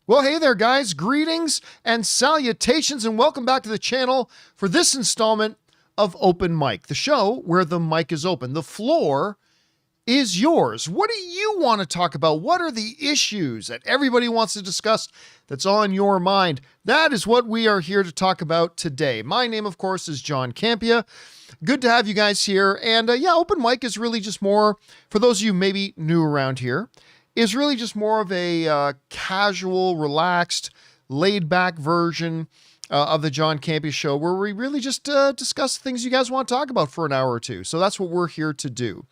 Well, hey there, guys. Greetings and salutations, and welcome back to the channel for this installment of Open Mic, the show where the mic is open. The floor is yours. What do you want to talk about? What are the issues that everybody wants to discuss that's on your mind? That is what we are here to talk about today. My name, of course, is John Campea. Good to have you guys here. And Open Mic is really just more, for those of you maybe new around here, is really just more of a casual, relaxed, laid-back version of the John Campea Show, where we really just discuss things you guys want to talk about for an hour or two. So that's what we're here to do.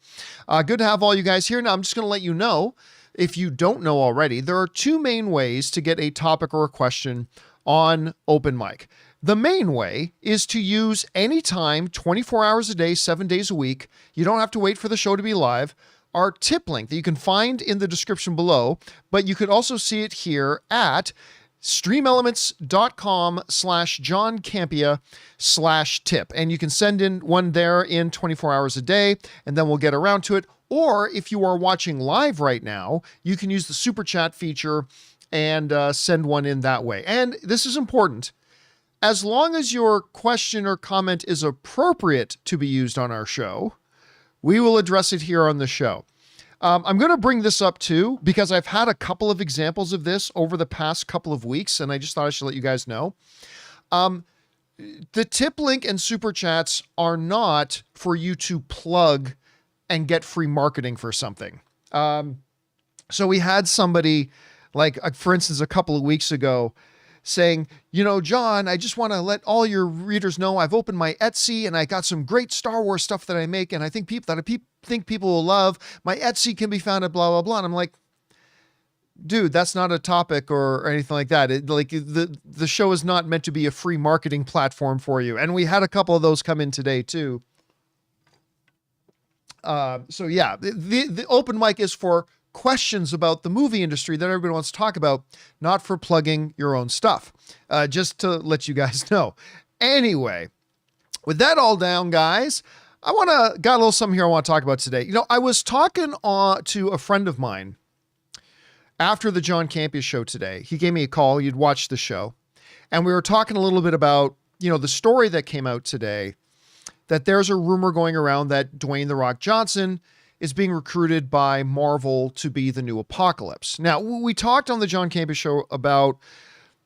Good to have all you guys here. Now, I'm just going to let you know, if you don't know already, there are two main ways to get a topic or a question on Open Mic. The main way is to use anytime, 24 hours a day, 7 days a week. You don't have to wait for the show to be live. Our tip link that you can find in the description below, but you could also see it here at streamelements.com/John Campea/tip. And you can send in one there in 24 hours a day, and then we'll get around to it. Or if you are watching live right now, you can use the super chat feature and send one in that way. And this is important. As long as your question or comment is appropriate to be used on our show, we will address it here on the show. I'm going to bring this up too, because I've had a couple of examples of this over the past couple of weeks, and I just thought I should let you guys know. The tip link and super chats are not for you to plug and get free marketing for something. So we had somebody, like, for instance, a couple of weeks ago, saying, you know, John, I just want to let all your readers know I've opened my Etsy and I got some great Star Wars stuff that I make, and I think people will love. My Etsy can be found at blah, blah, blah. And I'm like, dude, that's not a topic or anything like that. The show is not meant to be a free marketing platform for you. And we had a couple of those come in today too. So yeah, the Open Mic is for questions about the movie industry that everybody wants to talk about, not for plugging your own stuff. Just to let you guys know. Anyway, with that all down, guys, got a little something here I want to talk about today. You know, I was talking to a friend of mine after the John Campea Show today. He gave me a call. You'd watched the show, and we were talking a little bit about, you know, the story that came out today, that there's a rumor going around that Dwayne "The Rock" Johnson is being recruited by Marvel to be the new Apocalypse. Now, we talked on the John Campea Show about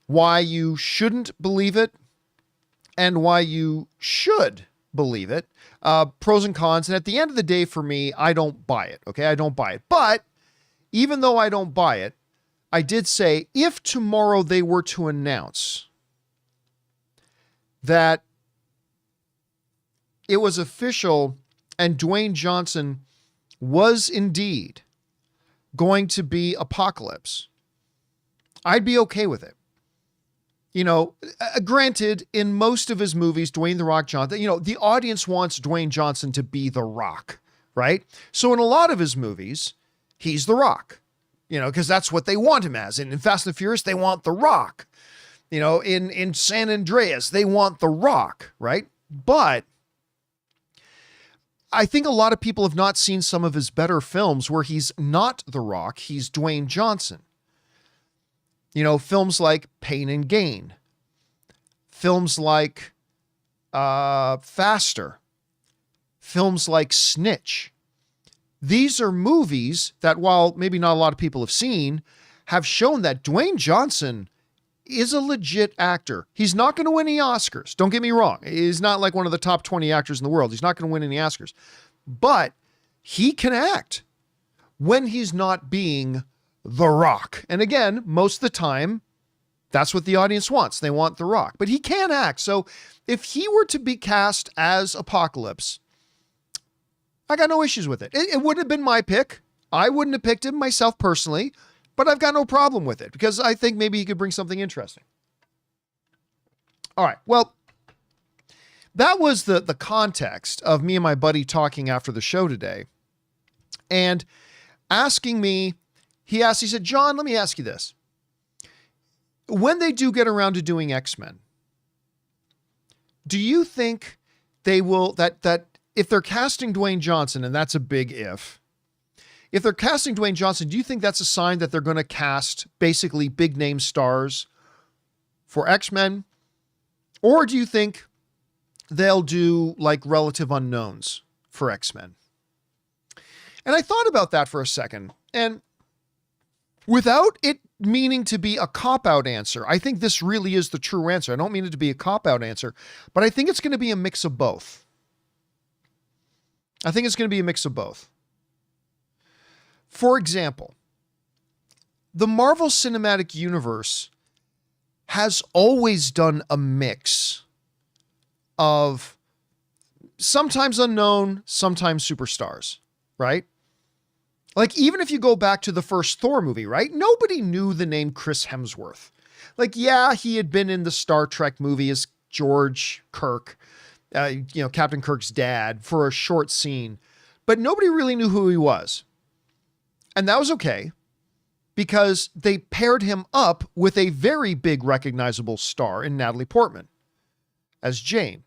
why you shouldn't believe it and why you should believe it, pros and cons. And at the end of the day, for me, I don't buy it. Okay, I don't buy it. But even though I don't buy it, I did say, if tomorrow they were to announce that it was official and Dwayne Johnson was indeed going to be Apocalypse, I'd be okay with it. You know, granted, in most of his movies, Dwayne "The Rock" Johnson, you know, the audience wants Dwayne Johnson to be The Rock, right? So in a lot of his movies, he's The Rock, you know, because that's what they want him as. And in Fast and Furious, they want The Rock. You know, in San Andreas, they want The Rock, right? But I think a lot of people have not seen some of his better films where he's not The Rock, he's Dwayne Johnson. You know, films like Pain and Gain, films like Faster, films like Snitch. These are movies that, while maybe not a lot of people have seen, have shown that Dwayne Johnson is a legit actor. He's not going to win any Oscars. Don't get me wrong. He's not like one of the top 20 actors in the world. He's not going to win any Oscars, but he can act when he's not being The Rock. And again, most of the time, that's what the audience wants. They want The Rock, but he can act. So if he were to be cast as Apocalypse, I got no issues with it. It wouldn't have been my pick. I wouldn't have picked him myself personally, but I've got no problem with it because I think maybe he could bring something interesting. All right. Well, that was the context of me and my buddy talking after the show today and asking me, he said, John, let me ask you this. When they do get around to doing X-Men, do you think they will, that if they're casting Dwayne Johnson, and that's a big if if they're casting Dwayne Johnson, do you think that's a sign that they're going to cast basically big name stars for X-Men? Or do you think they'll do like relative unknowns for X-Men? And I thought about that for a second, and without it meaning to be a cop-out answer, I think this really is the true answer. I don't mean it to be a cop-out answer, but I think it's going to be a mix of both. I think it's going to be a mix of both. For example, the Marvel Cinematic Universe has always done a mix of sometimes unknown, sometimes superstars, right? Like, even if you go back to the first Thor movie, right? Nobody knew the name Chris Hemsworth. Like, yeah, he had been in the Star Trek movie as George Kirk, Captain Kirk's dad, for a short scene, but nobody really knew who he was. And that was okay, because they paired him up with a very big recognizable star in Natalie Portman as Jane.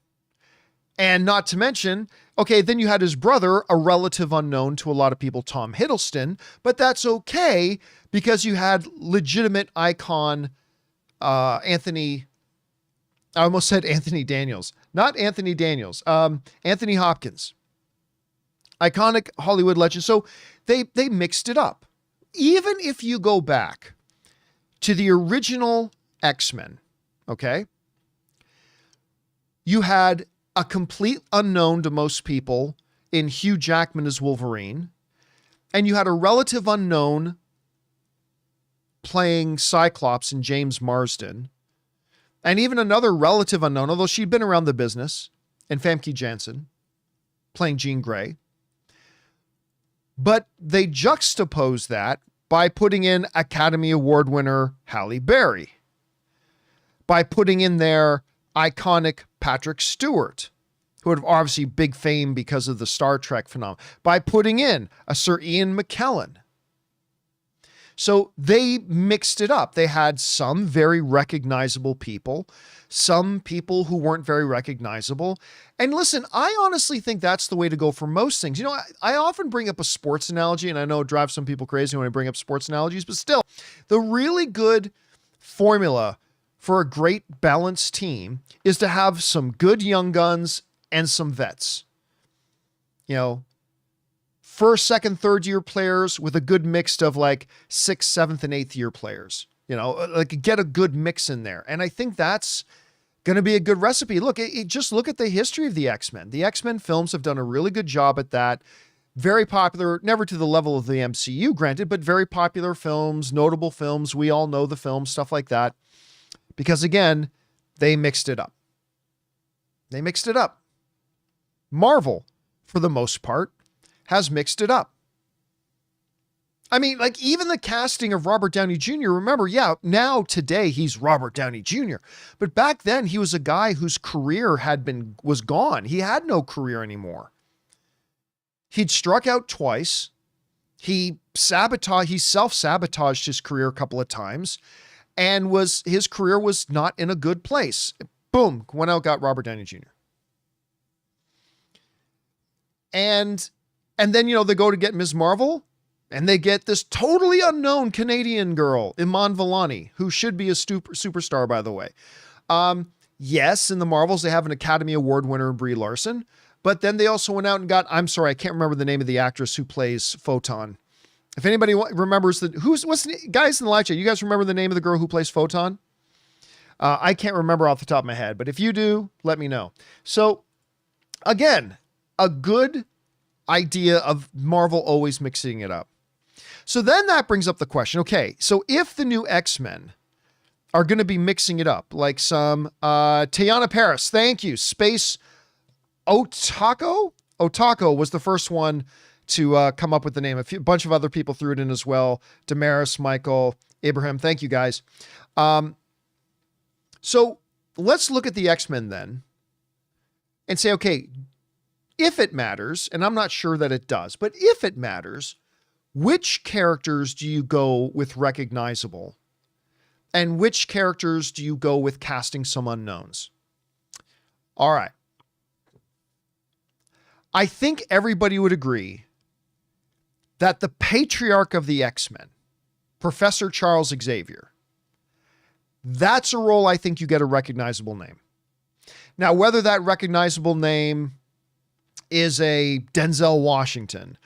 And not to mention, okay, then you had his brother, a relative unknown to a lot of people, Tom Hiddleston, but that's okay because you had legitimate icon Anthony Daniels. Anthony Hopkins. Iconic Hollywood legend. So they mixed it up. Even if you go back to the original X-Men, okay, you had a complete unknown to most people in Hugh Jackman as Wolverine, and you had a relative unknown playing Cyclops in James Marsden, and even another relative unknown, although she'd been around the business, in Famke Janssen playing Jean Grey. But they juxtapose that by putting in Academy Award winner Halle Berry, by putting in there iconic Patrick Stewart, who had obviously big fame because of the Star Trek phenomenon, by putting in a Sir Ian McKellen. So they mixed it up. They had some very recognizable people, some people who weren't very recognizable. And listen, I honestly think that's the way to go for most things. You know, I often bring up a sports analogy, and I know it drives some people crazy when I bring up sports analogies, but still, the really good formula for a great balanced team is to have some good young guns and some vets. You know, first, second, third year players with a good mix of like 6th, 7th, and 8th year players. You know, like get a good mix in there. And I think that's going to be a good recipe. Look, just look at the history of the X-Men. The X-Men films have done a really good job at that. Very popular, never to the level of the MCU, granted, but very popular films, notable films. We all know the films, stuff like that. Because again, they mixed it up. They mixed it up. Marvel, for the most part, has mixed it up. I mean, like even the casting of Robert Downey Jr., remember, yeah, now today he's Robert Downey Jr. But back then he was a guy whose career was gone. He had no career anymore. He'd struck out twice. He self-sabotaged his career a couple of times. And his career was not in a good place. Boom, went out, got Robert Downey Jr. And then, you know, they go to get Ms. Marvel, and they get this totally unknown Canadian girl, Iman Vellani, who should be a superstar, by the way. Yes, in the Marvels, they have an Academy Award winner in Brie Larson, but then they also went out and got, I'm sorry, I can't remember the name of the actress who plays Photon. If anybody remembers guys in the live chat, you guys remember the name of the girl who plays Photon? I can't remember off the top of my head, but if you do, let me know. So again, a good idea of Marvel always mixing it up. So then that brings up the question, okay, so if the new X-Men are going to be mixing it up, like some Teyana Paris, thank you, Space Otako? Otako was the first one to come up with the name. A bunch of other people threw it in as well. Damaris, Michael, Abraham, thank you guys. So let's look at the X-Men then and say, okay, if it matters, and I'm not sure that it does, but if it matters, which characters do you go with recognizable? And which characters do you go with casting some unknowns? All right. I think everybody would agree that the patriarch of the X-Men, Professor Charles Xavier, that's a role I think you get a recognizable name. Now, whether that recognizable name is a Denzel Washington,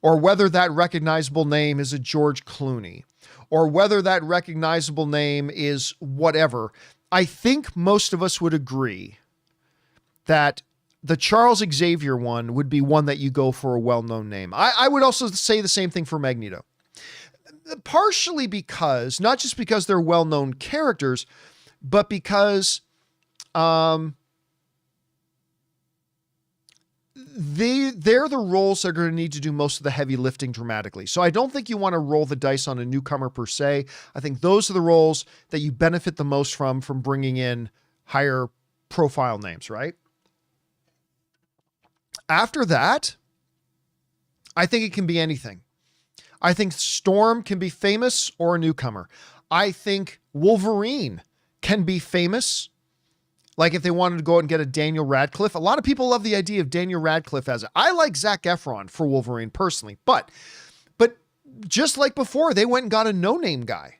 or whether that recognizable name is a George Clooney, or whether that recognizable name is whatever, I think most of us would agree that the Charles Xavier one would be one that you go for a well-known name. I would also say the same thing for Magneto. Partially because, not just because they're well-known characters, but because they're the roles that are going to need to do most of the heavy lifting dramatically. So I don't think you want to roll the dice on a newcomer per se. I think those are the roles that you benefit the most from bringing in higher profile names, right? After that, I think it can be anything. I think Storm can be famous or a newcomer. I think Wolverine can be famous. Like if they wanted to go out and get a Daniel Radcliffe. A lot of people love the idea of Daniel Radcliffe as I like Zac Efron for Wolverine personally, but just like before, they went and got a no-name guy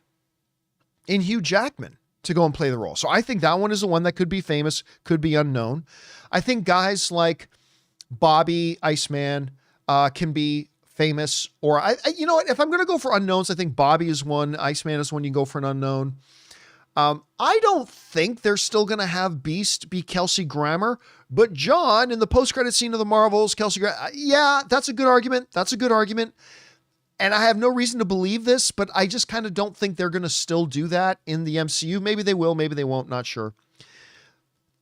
in Hugh Jackman to go and play the role. So I think that one is the one that could be famous, could be unknown. I think guys like Bobby Iceman can be famous, or you know what? If I'm going to go for unknowns, I think Bobby is one. Iceman is one. You can go for an unknown. I don't think they're still going to have Beast be Kelsey Grammer, but John in the post-credit scene of the Marvels, Kelsey Grammer, yeah, that's a good argument. That's a good argument. And I have no reason to believe this, but I just kind of don't think they're going to still do that in the MCU. Maybe they will, maybe they won't, not sure.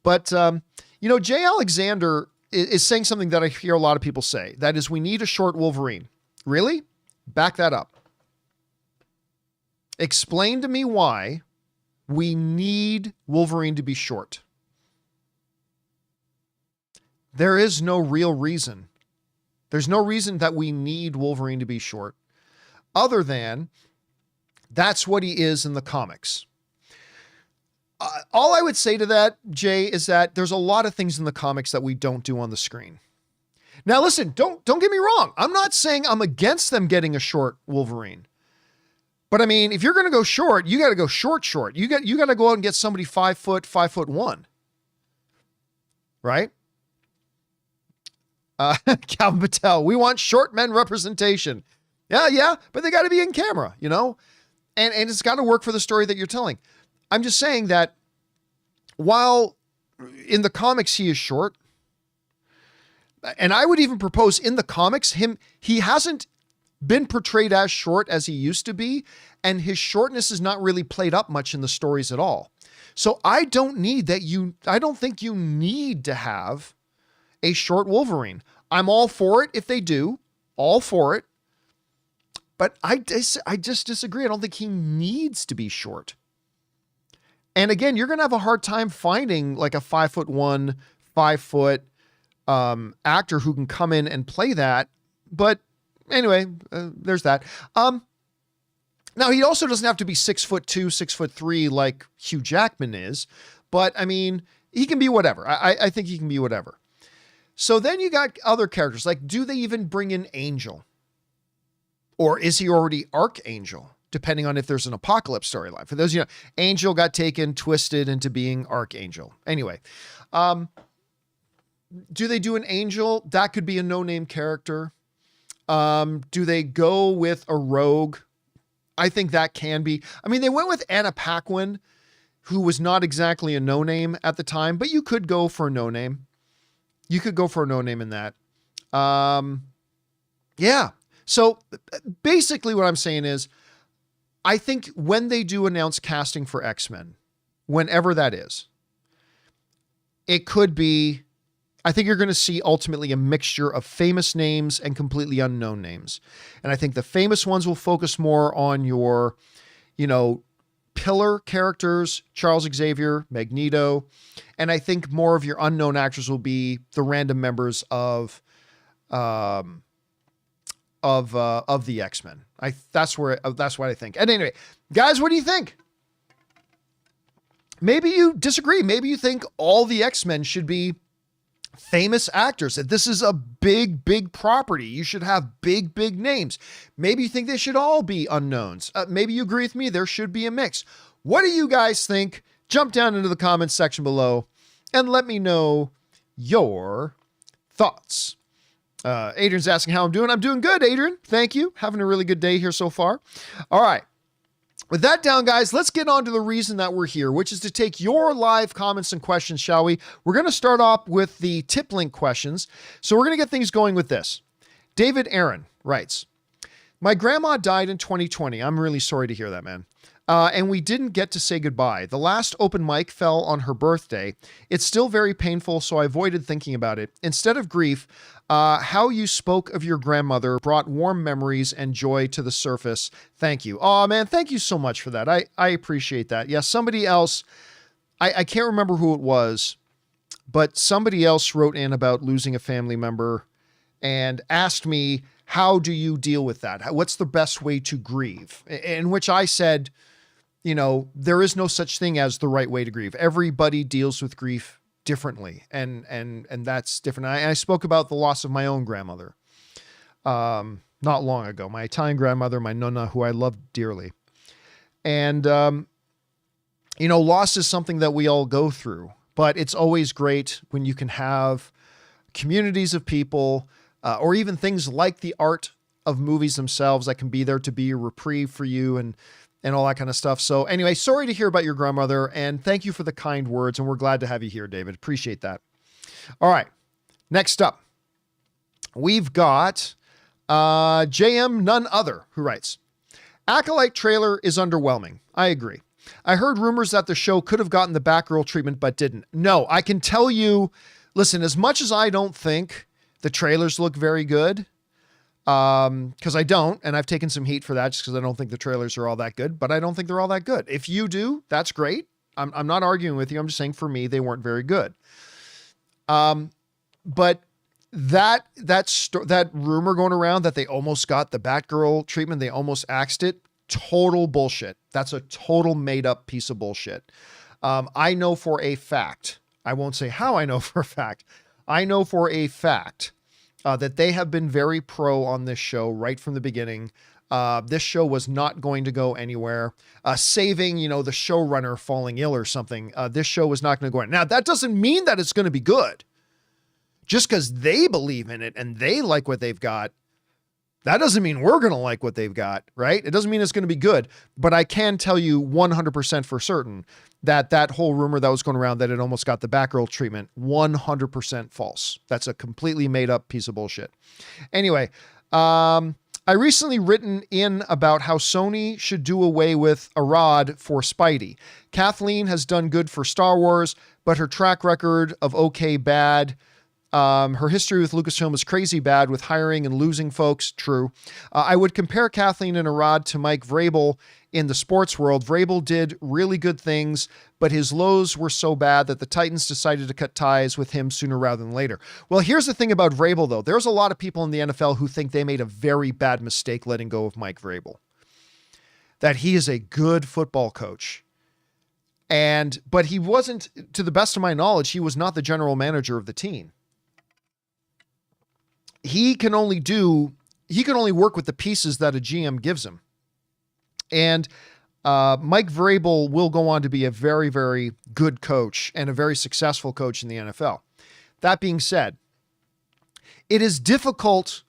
But, Jay Alexander is saying something that I hear a lot of people say. That is, we need a short Wolverine. Really? Back that up. Explain to me why we need Wolverine to be short. There is no real reason. There's no reason that we need Wolverine to be short, other than that's what he is in the comics. All I would say to that, Jay, is that there's a lot of things in the comics that we don't do on the screen. Now, listen, don't get me wrong. I'm not saying I'm against them getting a short Wolverine. But I mean, if you're going to go short, you got to go short. You got to go out and get somebody 5'1", right? Calvin Patel, we want short men representation. Yeah, but they got to be in camera, and it's got to work for the story that you're telling. I'm just saying that while in the comics he is short, and I would even propose in the comics he hasn't been portrayed as short as he used to be, and his shortness is not really played up much in the stories at all. So I don't think you need to have a short Wolverine. I'm all for it if they do, all for it. But I just disagree. I don't think he needs to be short. And again, you're going to have a hard time finding like a 5'1", 5 foot actor who can come in and play that. But anyway, there's that. Now he also doesn't have to be 6'2", 6'3" like Hugh Jackman is, but I mean, he can be whatever. I think he can be whatever. So then you got other characters. Like, do they even bring in Angel? Or is he already Archangel? Depending on if there's an Apocalypse storyline. For those, Angel got twisted into being Archangel. Anyway, do they do an Angel? That could be a no-name character. Do they go with a Rogue? I think that can be. I mean, they went with Anna Paquin, who was not exactly a no-name at the time, but you could go for a no-name. You could go for a no-name in that. Yeah. So basically what I'm saying is, I think when they do announce casting for X-Men, whenever that is, it could be, I think you're going to see ultimately a mixture of famous names and completely unknown names. And I think the famous ones will focus more on your, pillar characters, Charles Xavier, Magneto. And I think more of your unknown actors will be the random members of the X-Men. That's what I think. And anyway, guys, what do you think? Maybe you disagree. Maybe you think all the X-Men should be famous actors. This is a big, big property. You should have big, big names. Maybe you think they should all be unknowns. Maybe you agree with me. There should be a mix. What do you guys think? Jump down into the comments section below and let me know your thoughts. Adrian's asking how I'm doing. I'm doing good, Adrian. Thank you. Having a really good day here so far. All right. With that down, guys, let's get on to the reason that we're here, which is to take your live comments and questions, shall we? We're going to start off with the tip link questions. So we're going to get things going with this. David Aaron writes, my grandma died in 2020. I'm really sorry to hear that, man. And we didn't get to say goodbye. The last open mic fell on her birthday. It's still very painful, so I avoided thinking about it. Instead of grief, how you spoke of your grandmother brought warm memories and joy to the surface. Thank you. Oh, man, thank you so much for that. I appreciate that. Yes, somebody else, I can't remember who it was, but somebody else wrote in about losing a family member and asked me, how do you deal with that? What's the best way to grieve? In which I said, you know, there is no such thing as the right way to grieve. Everybody deals with grief differently. And that's different. I spoke about the loss of my own grandmother, not long ago, my Italian grandmother, my nonna, who I loved dearly. And, you know, loss is something that we all go through, but it's always great when you can have communities of people, or even things like the art of movies themselves that can be there to be a reprieve for you and all that kind of stuff. So anyway, sorry to hear about your grandmother and thank you for the kind words. And we're glad to have you here, David. Appreciate that. All right. Next up, we've got JM Nun Other, who writes, Acolyte trailer is underwhelming. I agree. I heard rumors that the show could have gotten the Batgirl treatment, but didn't. No, I can tell you, listen, as much as I don't think the trailers look very good, because I don't, and I've taken some heat for that just because I don't think the trailers are all that good, but I don't think they're all that good. If you do, that's great. I'm not arguing with you. I'm just saying for me, they weren't very good. But that rumor going around that they almost got the Batgirl treatment, they almost axed it, total bullshit. That's a total made up piece of bullshit. I know for a fact, I won't say how I know for a fact. I know for a fact that they have been very pro on this show right from the beginning. This show was not going to go anywhere. Saving, you know, the showrunner falling ill or something. This show was not going to go anywhere. Now, that doesn't mean that it's going to be good. Just because they believe in it and they like what they've got, that doesn't mean we're going to like what they've got, right? It doesn't mean it's going to be good. But I can tell you 100% for certain that that whole rumor that was going around that it almost got the Batgirl treatment, 100% false. That's a completely made up piece of bullshit. Anyway, I recently written in about how Sony should do away with a rod for Spidey. Kathleen has done good for Star Wars, but her track record of okay bad, her history with Lucasfilm is crazy bad with hiring and losing folks. True. I would compare Kathleen and Arad to Mike Vrabel in the sports world. Vrabel did really good things, but his lows were so bad that the Titans decided to cut ties with him sooner rather than later. Well, here's the thing about Vrabel, though. There's a lot of people in the NFL who think they made a very bad mistake letting go of Mike Vrabel. That he is a good football coach. But he wasn't, to the best of my knowledge, he was not the general manager of the team. He can only work with the pieces that a GM gives him. And Mike Vrabel will go on to be a very, very good coach and a very successful coach in the NFL. That being said, it is difficult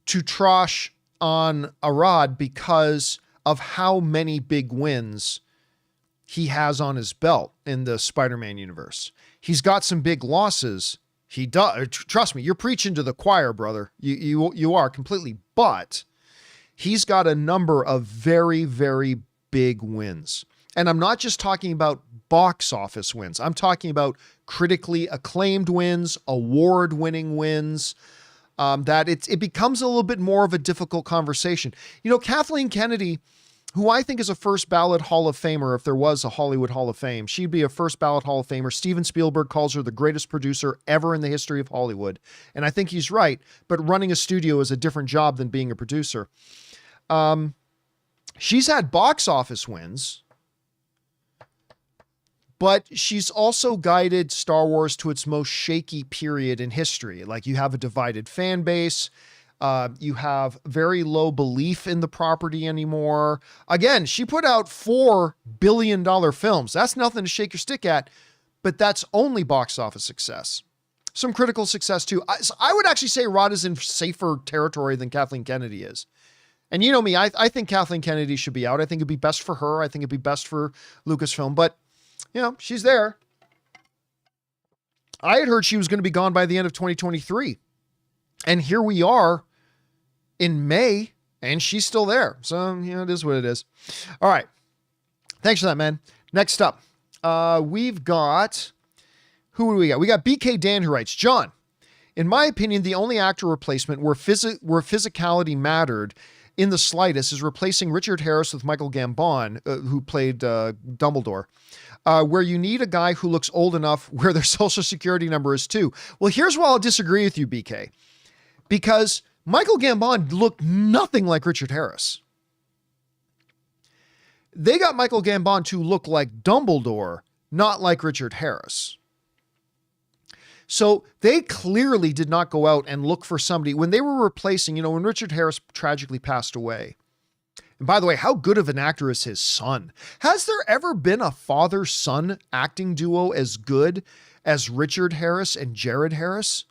to trosh on Arad because of how many big wins he has on his belt in the Spider-Man universe. He's got some big losses. He does. Trust me, you're preaching to the choir, brother. You are completely, but he's got a number of very, very big wins. And I'm not just talking about box office wins. I'm talking about critically acclaimed wins, award-winning wins, that it becomes a little bit more of a difficult conversation. You know, Kathleen Kennedy, who I think is a first ballot Hall of Famer, if there was a Hollywood Hall of Fame, she'd be a first ballot Hall of Famer. Steven Spielberg calls her the greatest producer ever in the history of Hollywood. And I think he's right, but running a studio is a different job than being a producer. She's had box office wins, but she's also guided Star Wars to its most shaky period in history. Like, you have a divided fan base. You have very low belief in the property anymore. Again, she put out $4 billion films. That's nothing to shake your stick at, but that's only box office success. Some critical success too. I would actually say Rod is in safer territory than Kathleen Kennedy is. And you know me, I think Kathleen Kennedy should be out. I think it'd be best for her. I think it'd be best for Lucasfilm, but you know, she's there. I had heard she was going to be gone by the end of 2023. And here we are in May, and she's still there. So, you know, it is what it is. All right. Thanks for that, man. Next up, we've got, who do we got? We got BK Dan, who writes, John, in my opinion, the only actor replacement where physicality mattered in the slightest is replacing Richard Harris with Michael Gambon, who played Dumbledore, where you need a guy who looks old enough where their social security number is 2. Well, here's why I'll disagree with you, BK, because Michael Gambon looked nothing like Richard Harris. They got Michael Gambon to look like Dumbledore, not like Richard Harris. So they clearly did not go out and look for somebody when they were replacing, you know, when Richard Harris tragically passed away. And by the way, how good of an actor is his son? Has there ever been a father-son acting duo as good as Richard Harris and Jared Harris?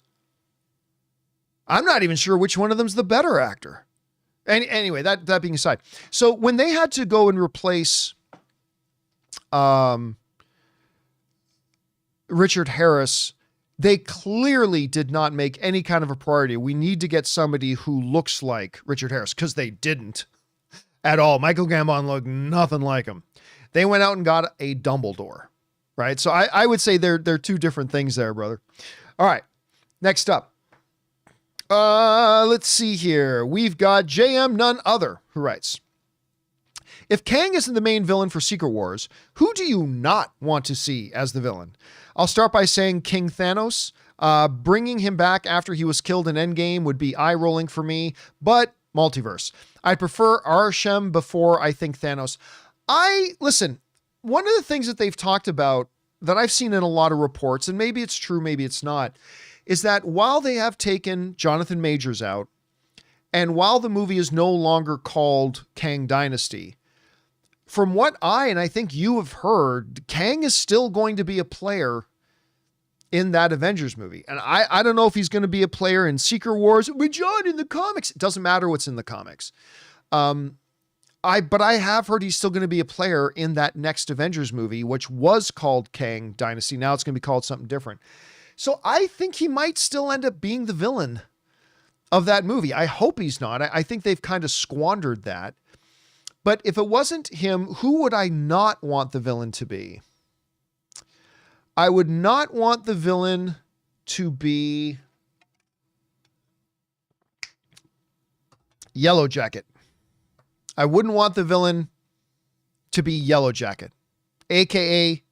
I'm not even sure which one of them's the better actor. And anyway, that being aside. So when they had to go and replace Richard Harris, they clearly did not make any kind of a priority. We need to get somebody who looks like Richard Harris, because they didn't at all. Michael Gambon looked nothing like him. They went out and got a Dumbledore, right? So I would say they're two different things there, brother. All right, next up. Let's see here. We've got JM Nun Other, who writes, if Kang isn't the main villain for Secret Wars, who do you not want to see as the villain? I'll start by saying King Thanos. Bringing him back after he was killed in Endgame would be eye-rolling for me, but multiverse. I prefer Arishem before I think Thanos. Listen, one of the things that they've talked about that I've seen in a lot of reports, and maybe it's true, maybe it's not, is that while they have taken Jonathan Majors out, and while the movie is no longer called Kang Dynasty, from what and I think you have heard, Kang is still going to be a player in that Avengers movie. And I don't know if he's going to be a player in Secret Wars. But John, in the comics, it doesn't matter what's in the comics. But I have heard he's still going to be a player in that next Avengers movie, which was called Kang Dynasty. Now it's going to be called something different. So I think he might still end up being the villain of that movie. I hope he's not. I think they've kind of squandered that. But if it wasn't him, who would I not want the villain to be? I would not want the villain to be Yellow Jacket. I wouldn't want the villain to be Yellow Jacket, aka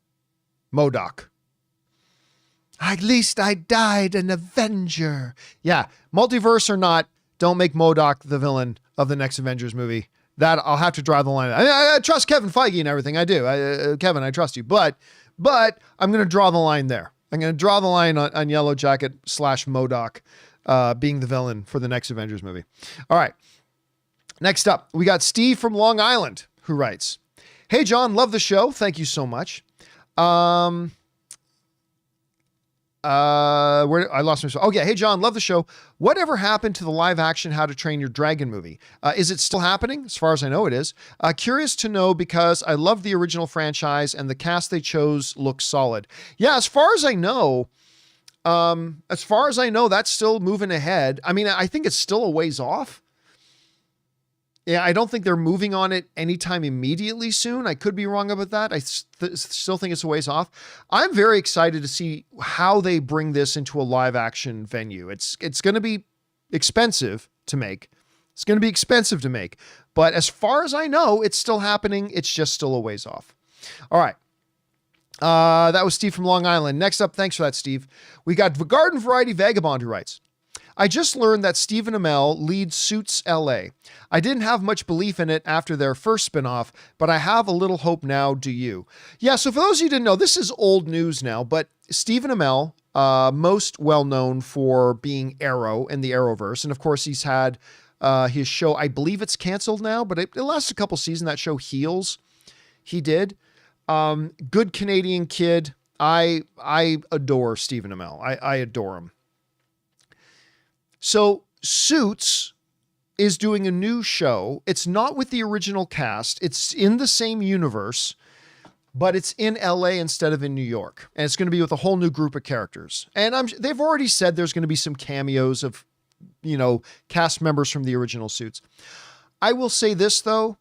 MODOK. At least I died an Avenger. Yeah, multiverse or not, don't make MODOK the villain of the next Avengers movie. That I'll have to draw the line. I trust Kevin Feige and everything. I do. Kevin, I trust you. But I'm going to draw the line there. I'm going to draw the line on Yellow Jacket / MODOK being the villain for the next Avengers movie. All right. Next up, we got Steve from Long Island, who writes, hey, John, love the show. Thank you so much. Where I lost my. Oh yeah. Hey John, love the show. Whatever happened to the live action How to Train Your Dragon movie? Is it still happening? As far as I know, it is. Curious to know because I love the original franchise and the cast they chose looks solid. Yeah. As far as I know, that's still moving ahead. I mean, I think it's still a ways off. Yeah, I don't think they're moving on it anytime immediately soon. I could be wrong about that. I still think it's a ways off. I'm very excited to see how they bring this into a live action venue. It's going to be expensive to make. But as far as I know, it's still happening. It's just still a ways off. All right. That was Steve from Long Island. Next up, thanks for that, Steve. We got Garden Variety Vagabond who writes, I just learned that Stephen Amell leads Suits LA. I didn't have much belief in it after their first spinoff, but I have a little hope now. Do you? Yeah, so for those of you who didn't know, this is old news now, but Stephen Amell, most well known for being Arrow in the Arrowverse. And of course, he's had his show, I believe it's canceled now, but it lasted a couple seasons. That show Heels, he did. Good Canadian kid. I adore Stephen Amell. I adore him. So Suits is doing a new show. It's not with the original cast. It's in the same universe, but it's in LA instead of in New York. And it's going to be with a whole new group of characters. And they've already said there's going to be some cameos of, cast members from the original Suits. I will say this though,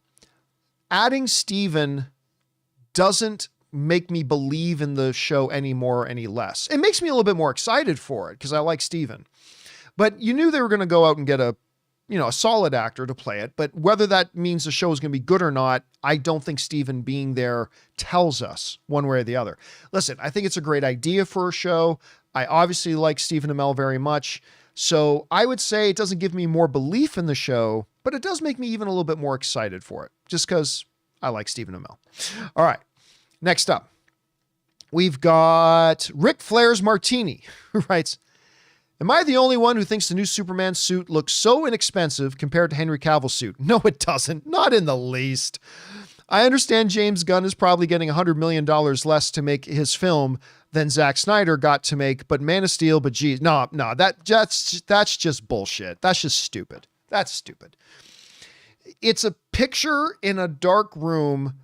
adding Steven doesn't make me believe in the show any more or any less. It makes me a little bit more excited for it because I like Steven. But you knew they were going to go out and get a solid actor to play it. But whether that means the show is going to be good or not, I don't think Steven being there tells us one way or the other. Listen, I think it's a great idea for a show. I obviously like Stephen Amell very much. So I would say it doesn't give me more belief in the show, but it does make me even a little bit more excited for it just because I like Stephen Amell. All right. Next up, we've got Ric Flair's Martini, who writes, am I the only one who thinks the new Superman suit looks so inexpensive compared to Henry Cavill's suit? No, it doesn't. Not in the least. I understand James Gunn is probably getting $100 million less to make his film than Zack Snyder got to make, but Man of Steel, but geez, no, that's just bullshit. That's just stupid. That's stupid. It's a picture in a dark room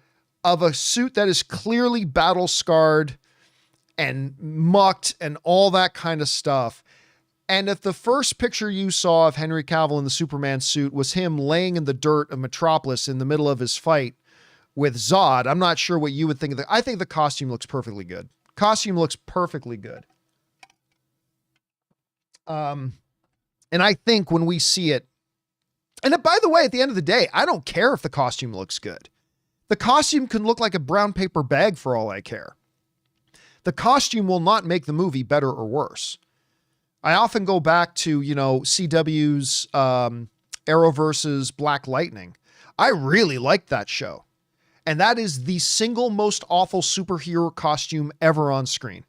of a suit that is clearly battle scarred and mucked and all that kind of stuff. And if the first picture you saw of Henry Cavill in the Superman suit was him laying in the dirt of Metropolis in the middle of his fight with Zod, I'm not sure what you would think of I think the costume looks perfectly good. Costume looks perfectly good. And I think when we see it, and by the way, at the end of the day, I don't care if the costume looks good. The costume can look like a brown paper bag for all I care. The costume will not make the movie better or worse. I often go back to, CW's Arrowverse's Black Lightning. I really liked that show. And that is the single most awful superhero costume ever on screen.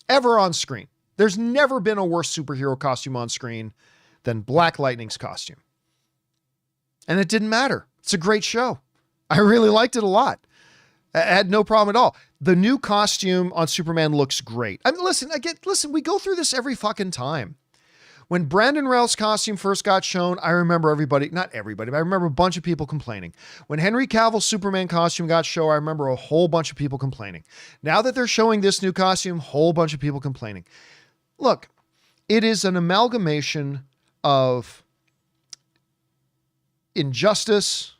Ever on screen. There's never been a worse superhero costume on screen than Black Lightning's costume. And it didn't matter. It's a great show. I really liked it a lot. I had no problem at all. The new costume on Superman looks great. I mean, listen, we go through this every fucking time. When Brandon Routh's costume first got shown, I remember not everybody, but I remember a bunch of people complaining. When Henry Cavill's Superman costume got shown, I remember a whole bunch of people complaining. Now that they're showing this new costume, whole bunch of people complaining. Look, it is an amalgamation of Injustice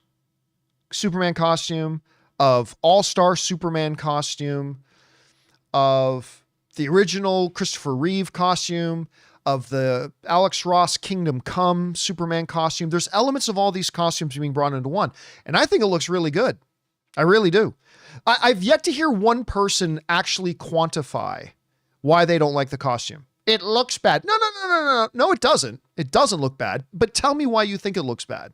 Superman costume, of All-Star Superman costume, of the original Christopher Reeve costume, of the Alex Ross Kingdom Come Superman costume. There's elements of all these costumes being brought into one. And I think it looks really good. I really do. I've yet to hear one person actually quantify why they don't like the costume. It looks bad. No, it doesn't. It doesn't look bad. But tell me why you think it looks bad.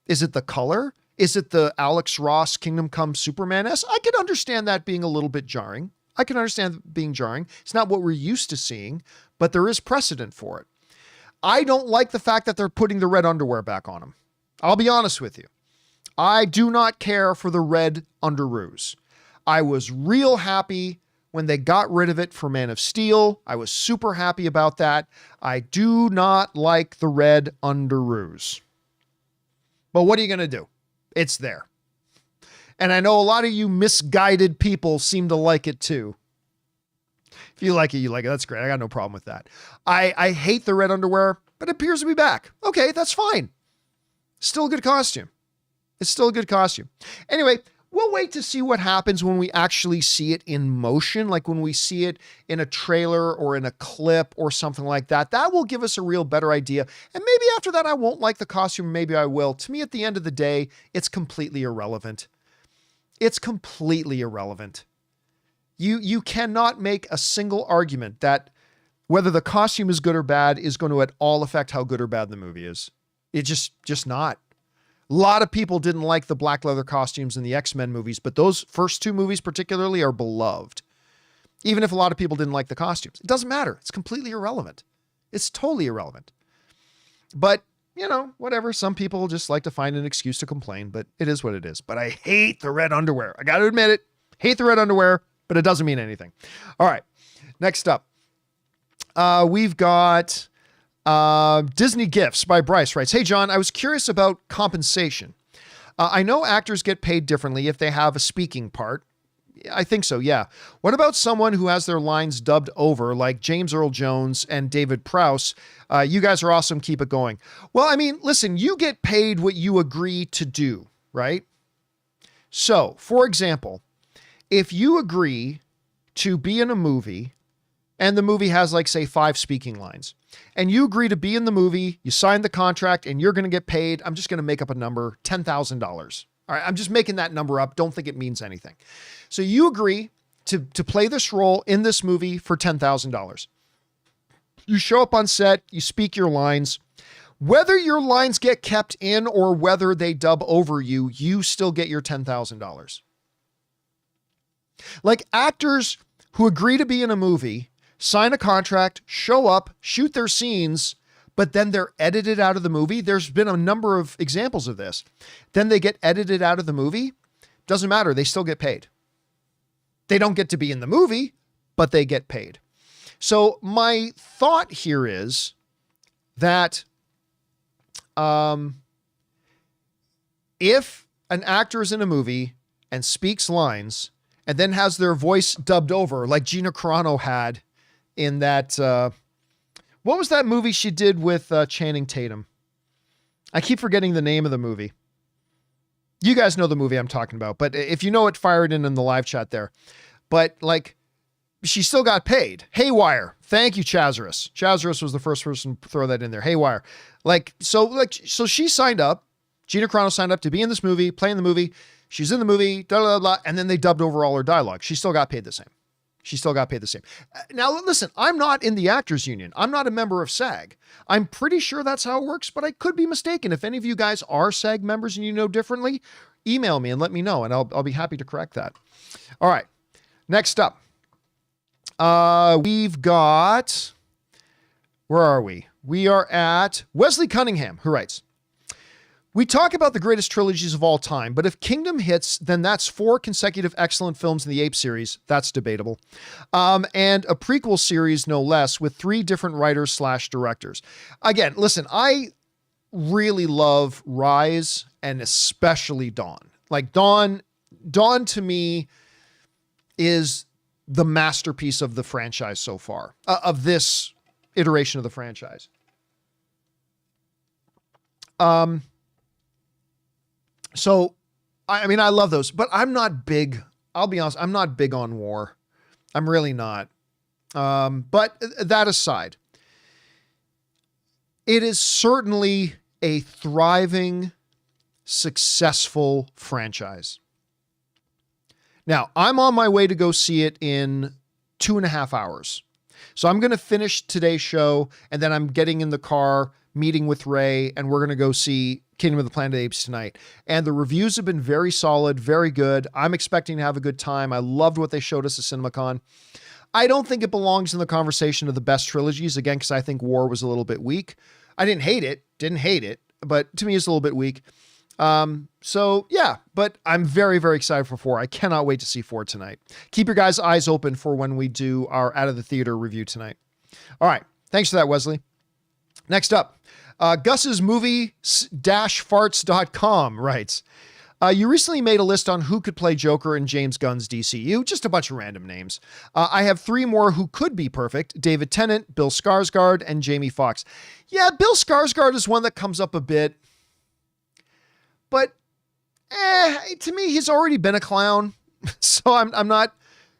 Is it the color? Is it the Alex Ross Kingdom Come Superman-esque? I can understand that being a little bit jarring. I can understand it being jarring. It's not what we're used to seeing, but there is precedent for it. I don't like the fact that they're putting the red underwear back on him. I'll be honest with you. I do not care for the red underoos. I was real happy when they got rid of it for Man of Steel. I was super happy about that. I do not like the red underoos. But what are you going to do? It's there. And I know a lot of you misguided people seem to like it too. If you like it, you like it. That's great. I got no problem with that. I hate the red underwear, but it appears to be back. Okay, that's fine. Still a good costume. It's still a good costume. Anyway, we'll wait to see what happens when we actually see it in motion, like when we see it in a trailer or in a clip or something like that. That will give us a real better idea. And maybe after that, I won't like the costume. Maybe I will. To me, at the end of the day, it's completely irrelevant. It's completely irrelevant. You cannot make a single argument that whether the costume is good or bad is going to at all affect how good or bad the movie is. It's just not. A lot of people didn't like the black leather costumes in the X-Men movies, but those first two movies particularly are beloved. Even if a lot of people didn't like the costumes, it doesn't matter. It's completely irrelevant. It's totally irrelevant. But, you know, whatever. Some people just like to find an excuse to complain, but it is what it is. But I hate the red underwear. I got to admit it. Hate the red underwear, but it doesn't mean anything. All right. Next up, we've got Disney Gifts by Bryce writes, "Hey, John, I was curious about compensation. I know actors get paid differently if they have a speaking part. I think so, yeah. What about someone who has their lines dubbed over, like James Earl Jones and David Prowse? You guys are awesome. Keep it going." Well, I mean, listen, you get paid what you agree to do, right? So, for example, if you agree to be in a movie and the movie has, like, say, 5 speaking lines, and you agree to be in the movie, you sign the contract, and you're going to get paid, I'm just going to make up a number, $10,000. All right, I'm just making that number up. Don't think it means anything. So you agree to play this role in this movie for $10,000. You show up on set, you speak your lines. Whether your lines get kept in or whether they dub over you, you still get your $10,000. Like, actors who agree to be in a movie, sign a contract, show up, shoot their scenes, but then they're edited out of the movie. There's been a number of examples of this. Then they get edited out of the movie. Doesn't matter. They still get paid. They don't get to be in the movie, but they get paid. So my thought here is that if an actor is in a movie and speaks lines and then has their voice dubbed over, like Gina Carano had in that, what was that movie she did with Channing Tatum? I keep forgetting the name of the movie. You guys know the movie I'm talking about, but if you know it, fire it in the live chat there. But, like, she still got paid. Haywire. Thank you, Chazarus. Chazarus was the first person to throw that in there. Haywire. So she signed up. Gina Carano signed up to be in this movie, play in the movie. She's in the movie, blah, blah, blah, and then they dubbed over all her dialogue. She still got paid the same. Now, listen, I'm not in the actors union. I'm not a member of SAG. I'm pretty sure that's how it works, but I could be mistaken. If any of you guys are SAG members and you know differently, email me and let me know, and I'll be happy to correct that. All right. Next up, we've got, where are we? We are at Wesley Cunningham, who writes, "We talk about the greatest trilogies of all time, but if Kingdom hits, then that's 4 consecutive excellent films in the Ape series. That's debatable. And a prequel series, no less, with 3 different writers/directors. Again, listen, I really love Rise and especially Dawn. Like, Dawn to me is the masterpiece of the franchise so far, of this iteration of the franchise. So, I mean, I love those, but I'm not big. I'll be honest. I'm not big on war. I'm really not. But that aside, it is certainly a thriving, successful franchise. Now, I'm on my way to go see it in 2.5 hours. So I'm going to finish today's show, and then I'm getting in the car, meeting with Ray, and we're going to go see Kingdom of the Planet of the Apes tonight. And the reviews have been very solid, very good. I'm expecting to have a good time. I loved what they showed us at CinemaCon. I don't think it belongs in the conversation of the best trilogies, again, because I think War was a little bit weak. I didn't hate it, but to me it's a little bit weak. So yeah, but I'm very, very excited for 4. I cannot wait to see 4 tonight. Keep your guys' eyes open for when we do our Out of the Theater review tonight. All right. Thanks for that, Wesley. Next up, Guss's movie-farts.com writes, you recently made a list on who could play Joker in James Gunn's DCU, just a bunch of random names. I have 3 more who could be perfect: David Tennant, Bill Skarsgård, and Jamie Foxx. Yeah, Bill Skarsgård is one that comes up a bit, but to me, he's already been a clown, so I'm not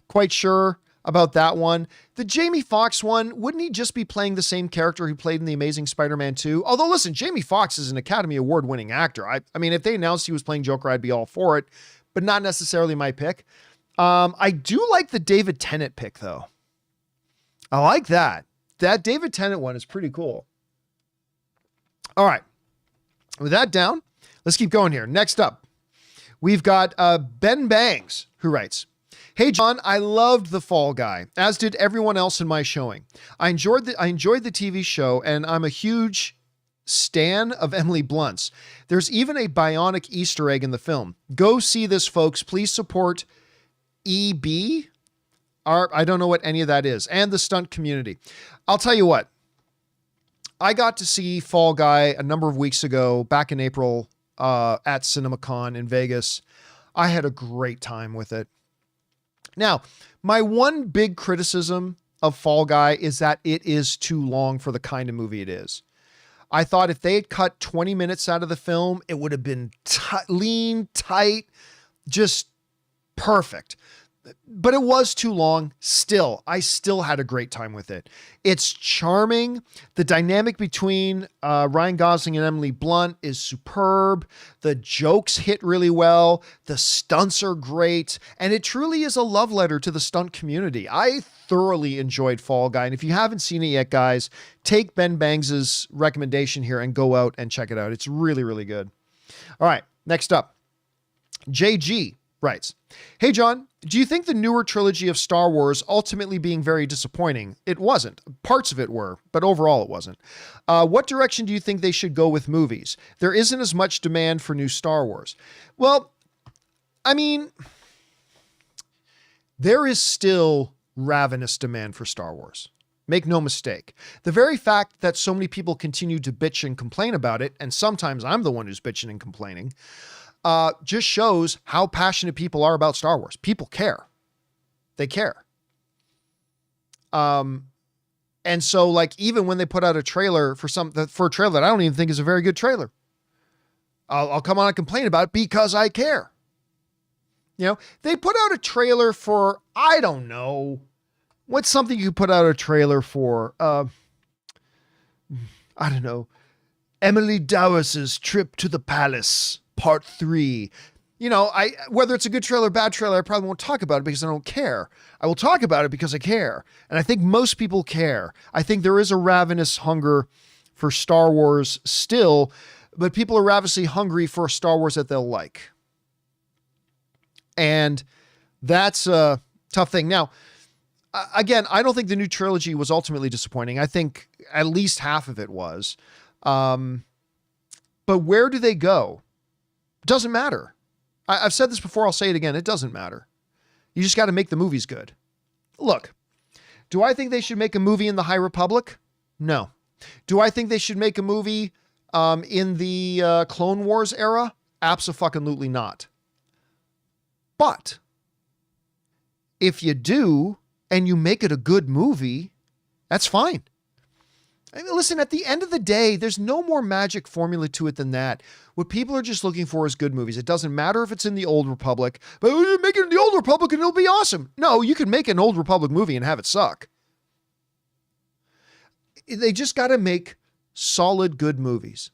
quite sure about that one. The Jamie Foxx one, wouldn't he just be playing the same character he played in The Amazing Spider-Man 2? Although, listen, Jamie Foxx is an Academy Award-winning actor. I mean, if they announced he was playing Joker, I'd be all for it, but not necessarily my pick. I do like the David Tennant pick, though. I like that. that David Tennant one is pretty cool. All right. With that down, let's keep going here. Next up, we've got Ben Bangs, who writes, "Hey John, I loved The Fall Guy, as did everyone else in my showing. I enjoyed the TV show, and I'm a huge stan of Emily Blunt's. There's even a bionic Easter egg in the film. Go see this, folks. Please support EB. I don't know what any of that is, and the stunt community." I'll tell you what. I got to see Fall Guy a number of weeks ago, back in April, at CinemaCon in Vegas. I had a great time with it. Now, my one big criticism of Fall Guy is that it is too long for the kind of movie it is. I thought if they had cut 20 minutes out of the film, it would have been lean, tight, just perfect. But it was too long. I still had a great time with it. It's charming. The dynamic between Ryan Gosling and Emily Blunt is superb. The jokes hit really well. The stunts are great. And it truly is a love letter to the stunt community. I thoroughly enjoyed Fall Guy. And if you haven't seen it yet, guys, take Ben Bangs' recommendation here and go out and check it out. It's really, really good. All right, next up. JG writes, "Hey, John, do you think the newer trilogy of Star Wars ultimately being very disappointing? It wasn't. Parts of it were, but overall it wasn't. What direction do you think they should go with movies? There isn't as much demand for new Star Wars." Well, I mean, there is still ravenous demand for Star Wars. Make no mistake. The very fact that so many people continue to bitch and complain about it, and sometimes I'm the one who's bitching and complaining, just shows how passionate people are about Star Wars. People care. They care. And so, like, even when they put out a trailer for a trailer that I don't even think is a very good trailer, I'll come on and complain about it because I care. You know, they put out a trailer for, I don't know, what's something you put out a trailer for? I don't know, Emily Dowis's Trip to the Palace, Part 3. You know, whether it's a good trailer or bad trailer, I probably won't talk about it because I don't care. I will talk about it because I care. And I think most people care. I think there is a ravenous hunger for Star Wars still, but people are ravenously hungry for a Star Wars that they'll like. And that's a tough thing. Now, again, I don't think the new trilogy was ultimately disappointing. I think at least half of it was. But where do they go? Doesn't matter. I've said this before. I'll say it again. It doesn't matter. You just got to make the movies good. Look, do I think they should make a movie in the High Republic? No. Do I think they should make a movie in the Clone Wars era? Abso-fucking-lutely not. But if you do and you make it a good movie, that's fine. I mean, listen, at the end of the day, there's no more magic formula to it than that. What people are just looking for is good movies. It doesn't matter if it's in the Old Republic, but make it in the Old Republic and it'll be awesome. No, you can make an Old Republic movie and have it suck. They just got to make solid, good movies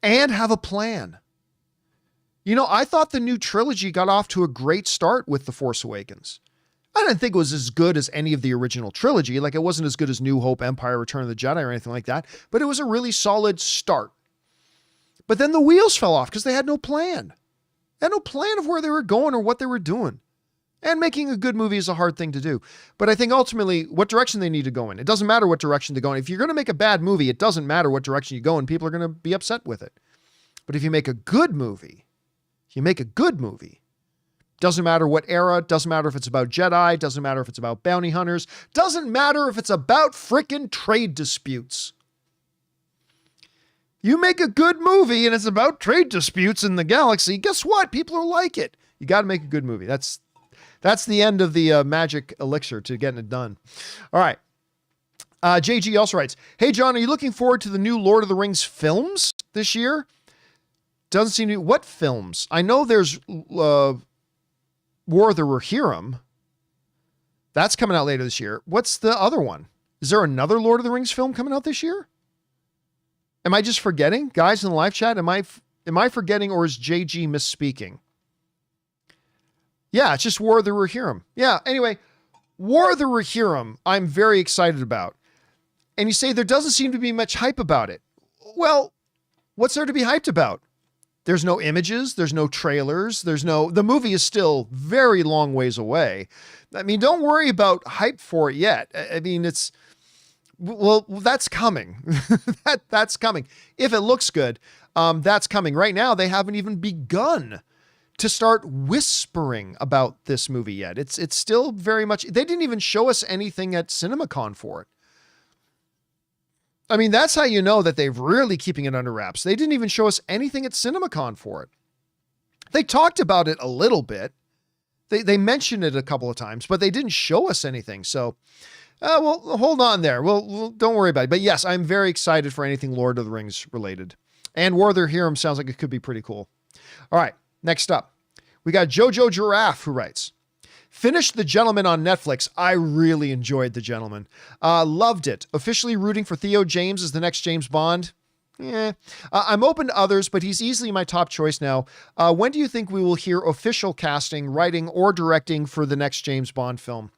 and have a plan. You know, I thought the new trilogy got off to a great start with The Force Awakens. I didn't think it was as good as any of the original trilogy. Like, it wasn't as good as New Hope, Empire, Return of the Jedi, or anything like that. But it was a really solid start. But then the wheels fell off because they had no plan. They had no plan of where they were going or what they were doing. And making a good movie is a hard thing to do. But I think ultimately, what direction they need to go in. It doesn't matter what direction they go in. If you're going to make a bad movie, it doesn't matter what direction you go in. People are going to be upset with it. But if you make a good movie, doesn't matter what era, doesn't matter if it's about Jedi, doesn't matter if it's about bounty hunters, doesn't matter if it's about frickin' trade disputes. You make a good movie and it's about trade disputes in the galaxy, guess what? People will like it. You got to make a good movie. That's the end of the magic elixir to getting it done. All right. JG also writes, "Hey, John, are you looking forward to the new Lord of the Rings films this year?" Doesn't seem to be. What films? I know there's War of the Rohirrim. That's coming out later this year. What's the other one? Is there another Lord of the Rings film coming out this year? Am I just forgetting? Guys in the live chat, am I forgetting, or is JG misspeaking? Yeah, it's just War of the Rohirrim. Yeah, anyway, War of the Rohirrim, I'm very excited about. And you say there doesn't seem to be much hype about it. Well, what's there to be hyped about? There's no images. There's no trailers. The movie is still very long ways away. I mean, don't worry about hype for it yet. I mean, that's coming. That's coming. If it looks good, that's coming. Right now, they haven't even begun to start whispering about this movie yet. It's still very much, they didn't even show us anything at CinemaCon for it. I mean, that's how you know that they're really keeping it under wraps. They didn't even show us anything at CinemaCon for it. They talked about it a little bit. They mentioned it a couple of times, but they didn't show us anything. So, well, hold on there. Well, don't worry about it. But yes, I'm very excited for anything Lord of the Rings related. And War of the Rohirrim sounds like it could be pretty cool. All right, next up. We got JoJo Giraffe who writes, finished The Gentleman on Netflix. I really enjoyed The Gentleman. Loved it. Officially rooting for Theo James as the next James Bond. I'm open to others, but he's easily my top choice now. When do you think we will hear official casting, writing, or directing for the next James Bond film?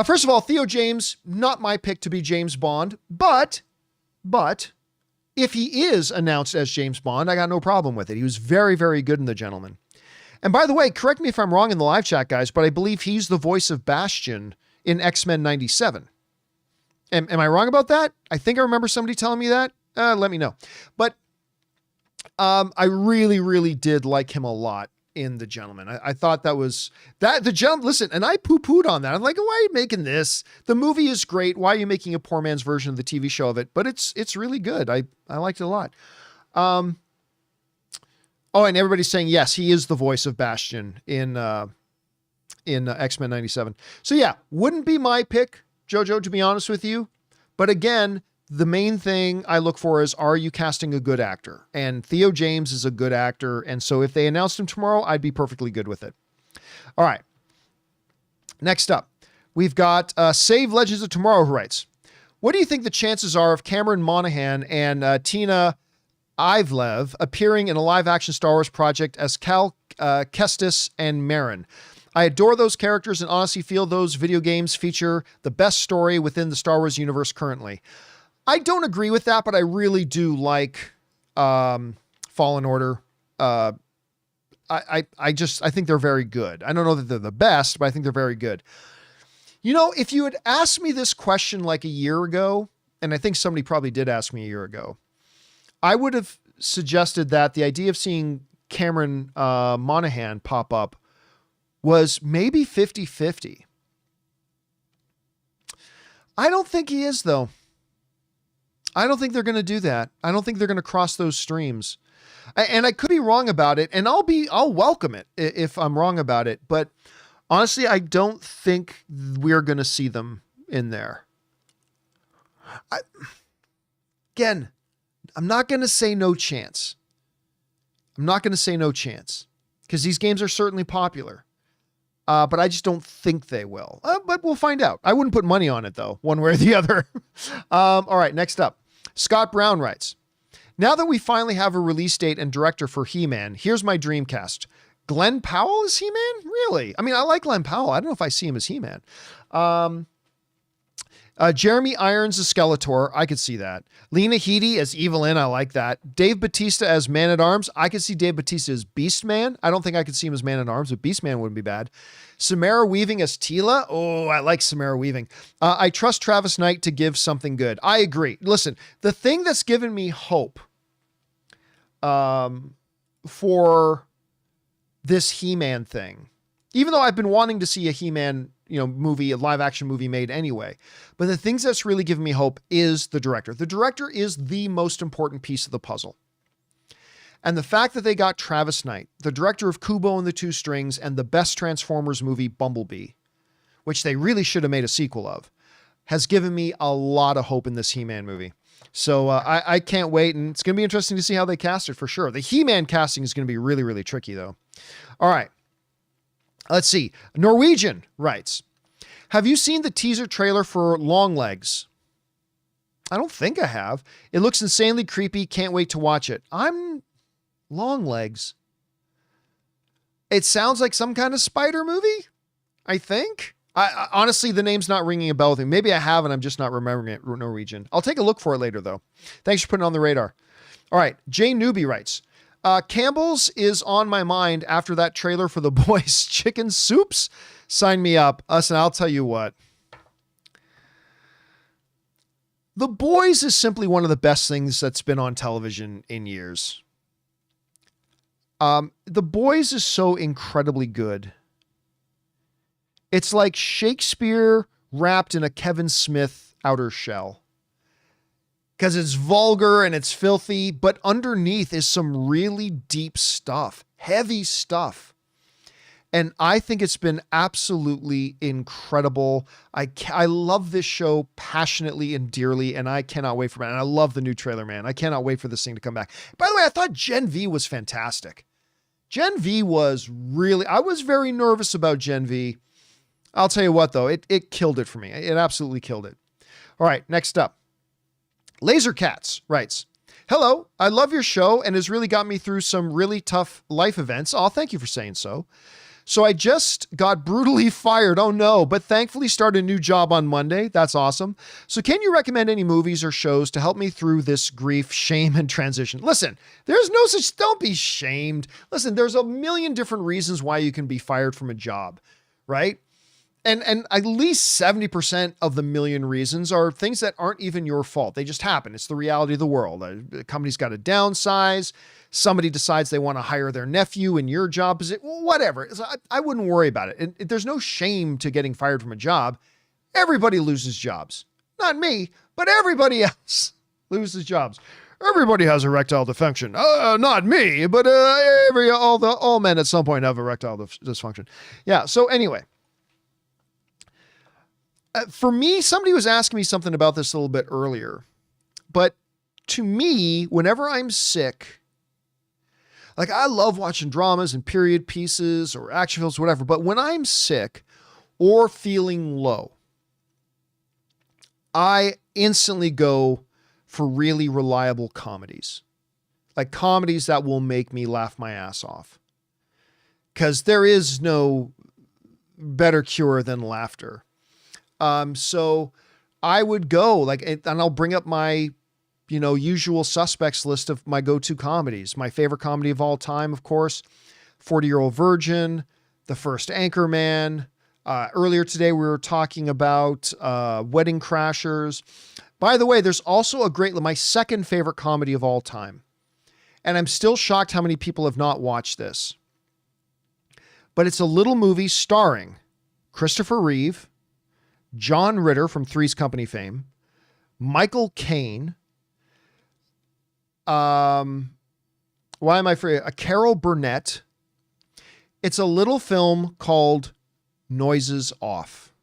First of all, Theo James, not my pick to be James Bond, but if he is announced as James Bond, I got no problem with it. He was very, very good in The Gentleman. And by the way, correct me if I'm wrong in the live chat, guys, but I believe he's the voice of Bastion in XMen 97. Am I wrong about that? I think I remember somebody telling me that. Let me know. But I really, really did like him a lot in The Gentleman. I thought that was that The Gentleman. Listen, and I poo-pooed on that. I'm like, why are you making this? The movie is great. Why are you making a poor man's version of the TV show of it? But it's really good. I liked it a lot. Oh, and everybody's saying, yes, he is the voice of Bastion in X-Men 97. So yeah, wouldn't be my pick, JoJo, to be honest with you. But again, the main thing I look for is, are you casting a good actor? And Theo James is a good actor. And so if they announced him tomorrow, I'd be perfectly good with it. All right. Next up, we've got Save Legends of Tomorrow who writes, what do you think the chances are of Cameron Monahan and Tina Ivlev appearing in a live-action Star Wars project as Cal Kestis and Marin? I adore those characters and honestly feel those video games feature the best story within the Star Wars universe currently. I don't agree with that, but I really do like Fallen Order. I think they're very good. I don't know that they're the best, but I think they're very good. You know, if you had asked me this question like a year ago, and I think somebody probably did ask me a year ago, I would have suggested that the idea of seeing Cameron Monahan pop up was maybe 50-50. I don't think he is, though. I don't think they're going to do that. I don't think they're going to cross those streams. And I could be wrong about it, and I'll welcome it if I'm wrong about it. But honestly, I don't think we're going to see them in there. Again, I'm not going to say no chance. I'm not going to say no chance because these games are certainly popular. But I just don't think they will. But we'll find out. I wouldn't put money on it, though, one way or the other. All right, next up. Scott Brown writes, now that we finally have a release date and director for He-Man, here's my dream cast. Glenn Powell is He-Man? Really? I mean, I like Glenn Powell. I don't know if I see him as He-Man. Jeremy Irons as Skeletor. I could see that. Lena Headey as Evelyn. I like that. Dave Batista as Man-at-Arms. I could see Dave Batista as Beast-Man. I don't think I could see him as Man-at-Arms, but Beast-Man wouldn't be bad. Samara Weaving as Teela. Oh, I like Samara Weaving. I trust Travis Knight to give something good. I agree. Listen, the thing that's given me hope for this He-Man thing, even though I've been wanting to see a He-Man movie, a live action movie made anyway. But the things that's really given me hope is the director. The director is the most important piece of the puzzle. And the fact that they got Travis Knight, the director of Kubo and the Two Strings and the best Transformers movie, Bumblebee, which they really should have made a sequel of, has given me a lot of hope in this He-Man movie. So I can't wait. And it's going to be interesting to see how they cast it for sure. The He-Man casting is going to be really, really tricky though. All right. Let's see. Norwegian writes, have you seen the teaser trailer for Longlegs? I don't think I have. It looks insanely creepy. Can't wait to watch it. Longlegs. It sounds like some kind of spider movie, I think. Honestly, the name's not ringing a bell with me. Maybe I have, and I'm just not remembering it. Norwegian. I'll take a look for it later, though. Thanks for putting it on the radar. All right. Jay Newby writes, Campbell's is on my mind after that trailer for The Boys Chicken Soups. Sign me up. Listen, I'll tell you what. The Boys is simply one of the best things that's been on television in years. The Boys is so incredibly good. It's like Shakespeare wrapped in a Kevin Smith outer shell. Because it's vulgar and it's filthy, but underneath is some really deep stuff, heavy stuff. And I think it's been absolutely incredible. I love this show passionately and dearly, and I cannot wait for it. And I love the new trailer, man. I cannot wait for this thing to come back. By the way, I thought Gen V was fantastic. Gen V was really, I was very nervous about Gen V. I'll tell you what, though, it killed it for me. It absolutely killed it. All right, next up. Laser Cats writes, hello, I love your show and has really got me through some really tough life events. Oh, thank you for saying so. So I just got brutally fired. Oh no, but thankfully started a new job on Monday. That's awesome. So can you recommend any movies or shows to help me through this grief, shame, and transition? Listen, there's no such, don't be shamed. Listen, there's a million different reasons why you can be fired from a job, right? And at least 70% of the million reasons are things that aren't even your fault. They just happen. It's the reality of the world. A company's got to downsize. Somebody decides they want to hire their nephew in your job. Whatever. I wouldn't worry about it. There's no shame to getting fired from a job. Everybody loses jobs. Not me, but everybody else loses jobs. Everybody has erectile dysfunction. Not me, but all men at some point have erectile dysfunction. Yeah. So anyway. For me, somebody was asking me something about this a little bit earlier, but to me, whenever I'm sick, like I love watching dramas and period pieces or action films, whatever, but when I'm sick or feeling low, I instantly go for really reliable comedies, like comedies that will make me laugh my ass off, because there is no better cure than laughter. So I would go and I'll bring up my, usual suspects list of my go-to comedies. My favorite comedy of all time, of course, 40-Year-Old Virgin, The First Anchorman. Earlier today, we were talking about, Wedding Crashers. By the way, there's also my second favorite comedy of all time. And I'm still shocked how many people have not watched this, but it's a little movie starring Christopher Reeve, John Ritter from Three's Company fame, Michael Caine, Carol Burnett. It's a little film called Noises Off.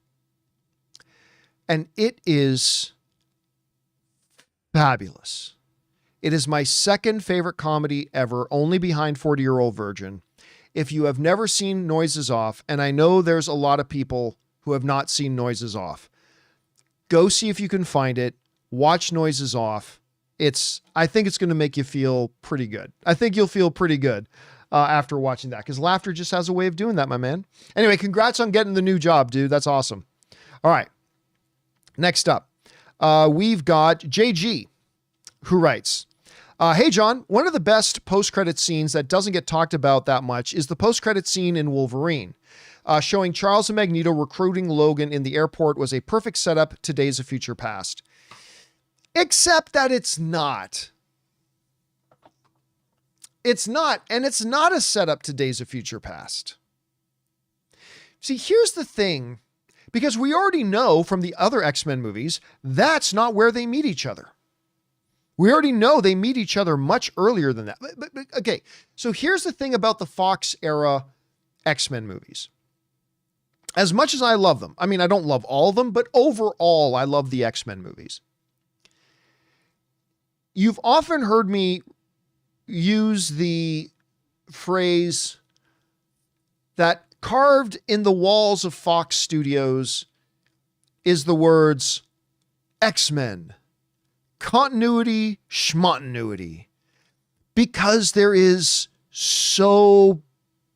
And it is fabulous. It is my second favorite comedy ever, only behind 40-Year-Old Virgin. If you have never seen Noises Off, and I know there's a lot of people who have not seen Noises Off, go see if you can find it. Watch Noises Off. I think it's going to make you feel pretty good. I think you'll feel pretty good after watching that, because laughter just has a way of doing that, my man. Anyway, congrats on getting the new job, dude. That's awesome. All right. Next up, we've got JG, who writes, hey, John, one of the best post-credit scenes that doesn't get talked about that much is the post-credit scene in Wolverine. Showing Charles and Magneto recruiting Logan in the airport was a perfect setup to Days of Future Past. Except that it's not. It's not, and it's not a setup to Days of Future Past. See, here's the thing, because we already know from the other X-Men movies, that's not where they meet each other. We already know they meet each other much earlier than that. But okay, so here's the thing about the Fox era X-Men movies. As much as I love them, I mean, I don't love all of them, but overall, I love the X-Men movies. You've often heard me use the phrase that carved in the walls of Fox Studios is the words X-Men, continuity, schmontinuity, because there is so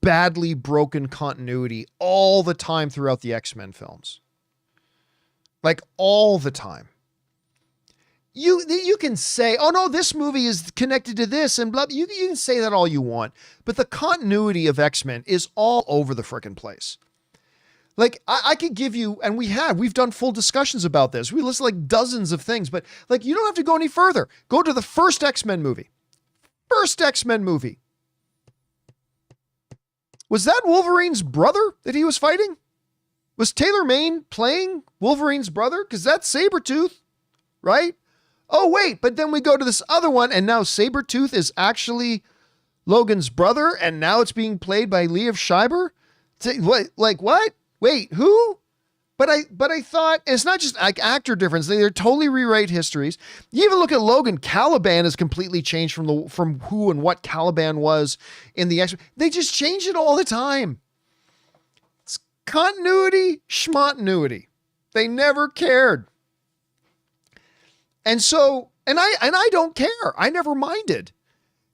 badly broken continuity all the time throughout the X-Men films. Like all the time. You can say, oh no, this movie is connected to this and blah. You can say that all you want, but the continuity of X-Men is all over the frickin' place. Like I could give you, and we've done full discussions about this. We list like dozens of things, but like you don't have to go any further. Go to the first X-Men movie. First X-Men movie. Was that Wolverine's brother that he was fighting? Was Taylor Mayne playing Wolverine's brother? Because that's Sabretooth, right? Oh, wait, but then we go to this other one, and now Sabretooth is actually Logan's brother, and now it's being played by Liev Schreiber? What? Like, what? Wait, who? But I thought, it's not just like actor difference. They're totally rewrite histories. You even look at Logan, Caliban has completely changed from who and what Caliban was in the X-Men. They just change it all the time. It's continuity, schmontinuity. They never cared. And so, and I don't care. I never minded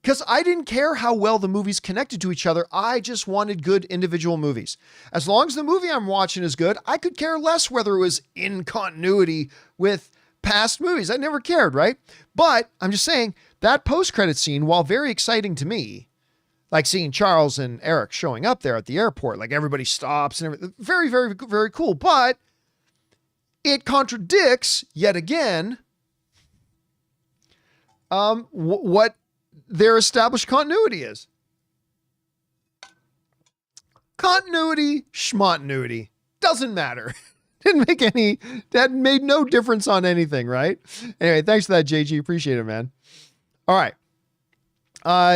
because I didn't care how well the movies connected to each other. I just wanted good individual movies. As long as the movie I'm watching is good, I could care less whether it was in continuity with past movies. I never cared, right? But I'm just saying that post-credit scene, while very exciting to me, like seeing Charles and Eric showing up there at the airport, like everybody stops and everything, very, very, very cool. But it contradicts yet again what their established continuity is. Continuity, schmontinuity. Doesn't matter. That made no difference on anything, right? Anyway, thanks for that, JG. Appreciate it, man. All right.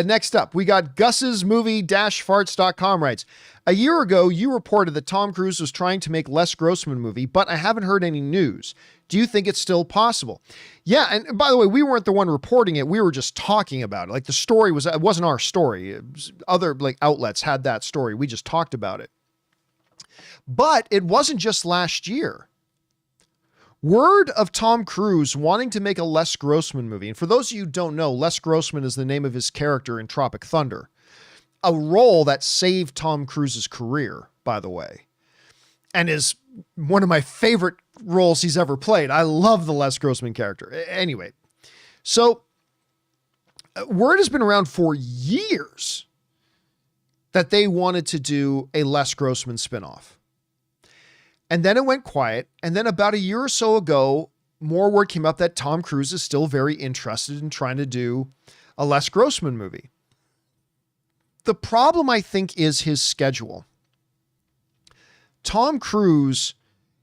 Next up, we got Guss's movie-farts.com writes, a year ago, you reported that Tom Cruise was trying to make Les Grossman movie, but I haven't heard any news. Do you think it's still possible? Yeah. And by the way, we weren't the one reporting it. We were just talking about it. Like the story it wasn't our story. It was other like outlets had that story. We just talked about it, but it wasn't just last year. Word of Tom Cruise wanting to make a Les Grossman movie. And for those of you who don't know, Les Grossman is the name of his character in Tropic Thunder, a role that saved Tom Cruise's career, by the way, and is one of my favorite roles he's ever played. I love the Les Grossman character. Anyway, so word has been around for years that they wanted to do a Les Grossman spinoff. And then it went quiet. And then about a year or so ago, more word came up that Tom Cruise is still very interested in trying to do a Les Grossman movie. The problem, I think, is his schedule. Tom Cruise,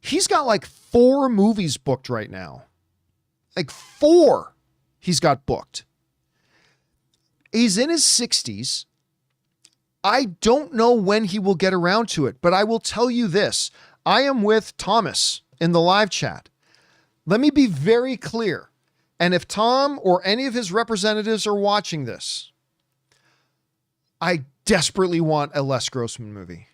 he's got like 4 movies booked right now. Like 4 he's got booked. He's in his 60s. I don't know when he will get around to it, but I will tell you this. I am with Thomas in the live chat. Let me be very clear. And if Tom or any of his representatives are watching this, I desperately want a Les Grossman movie.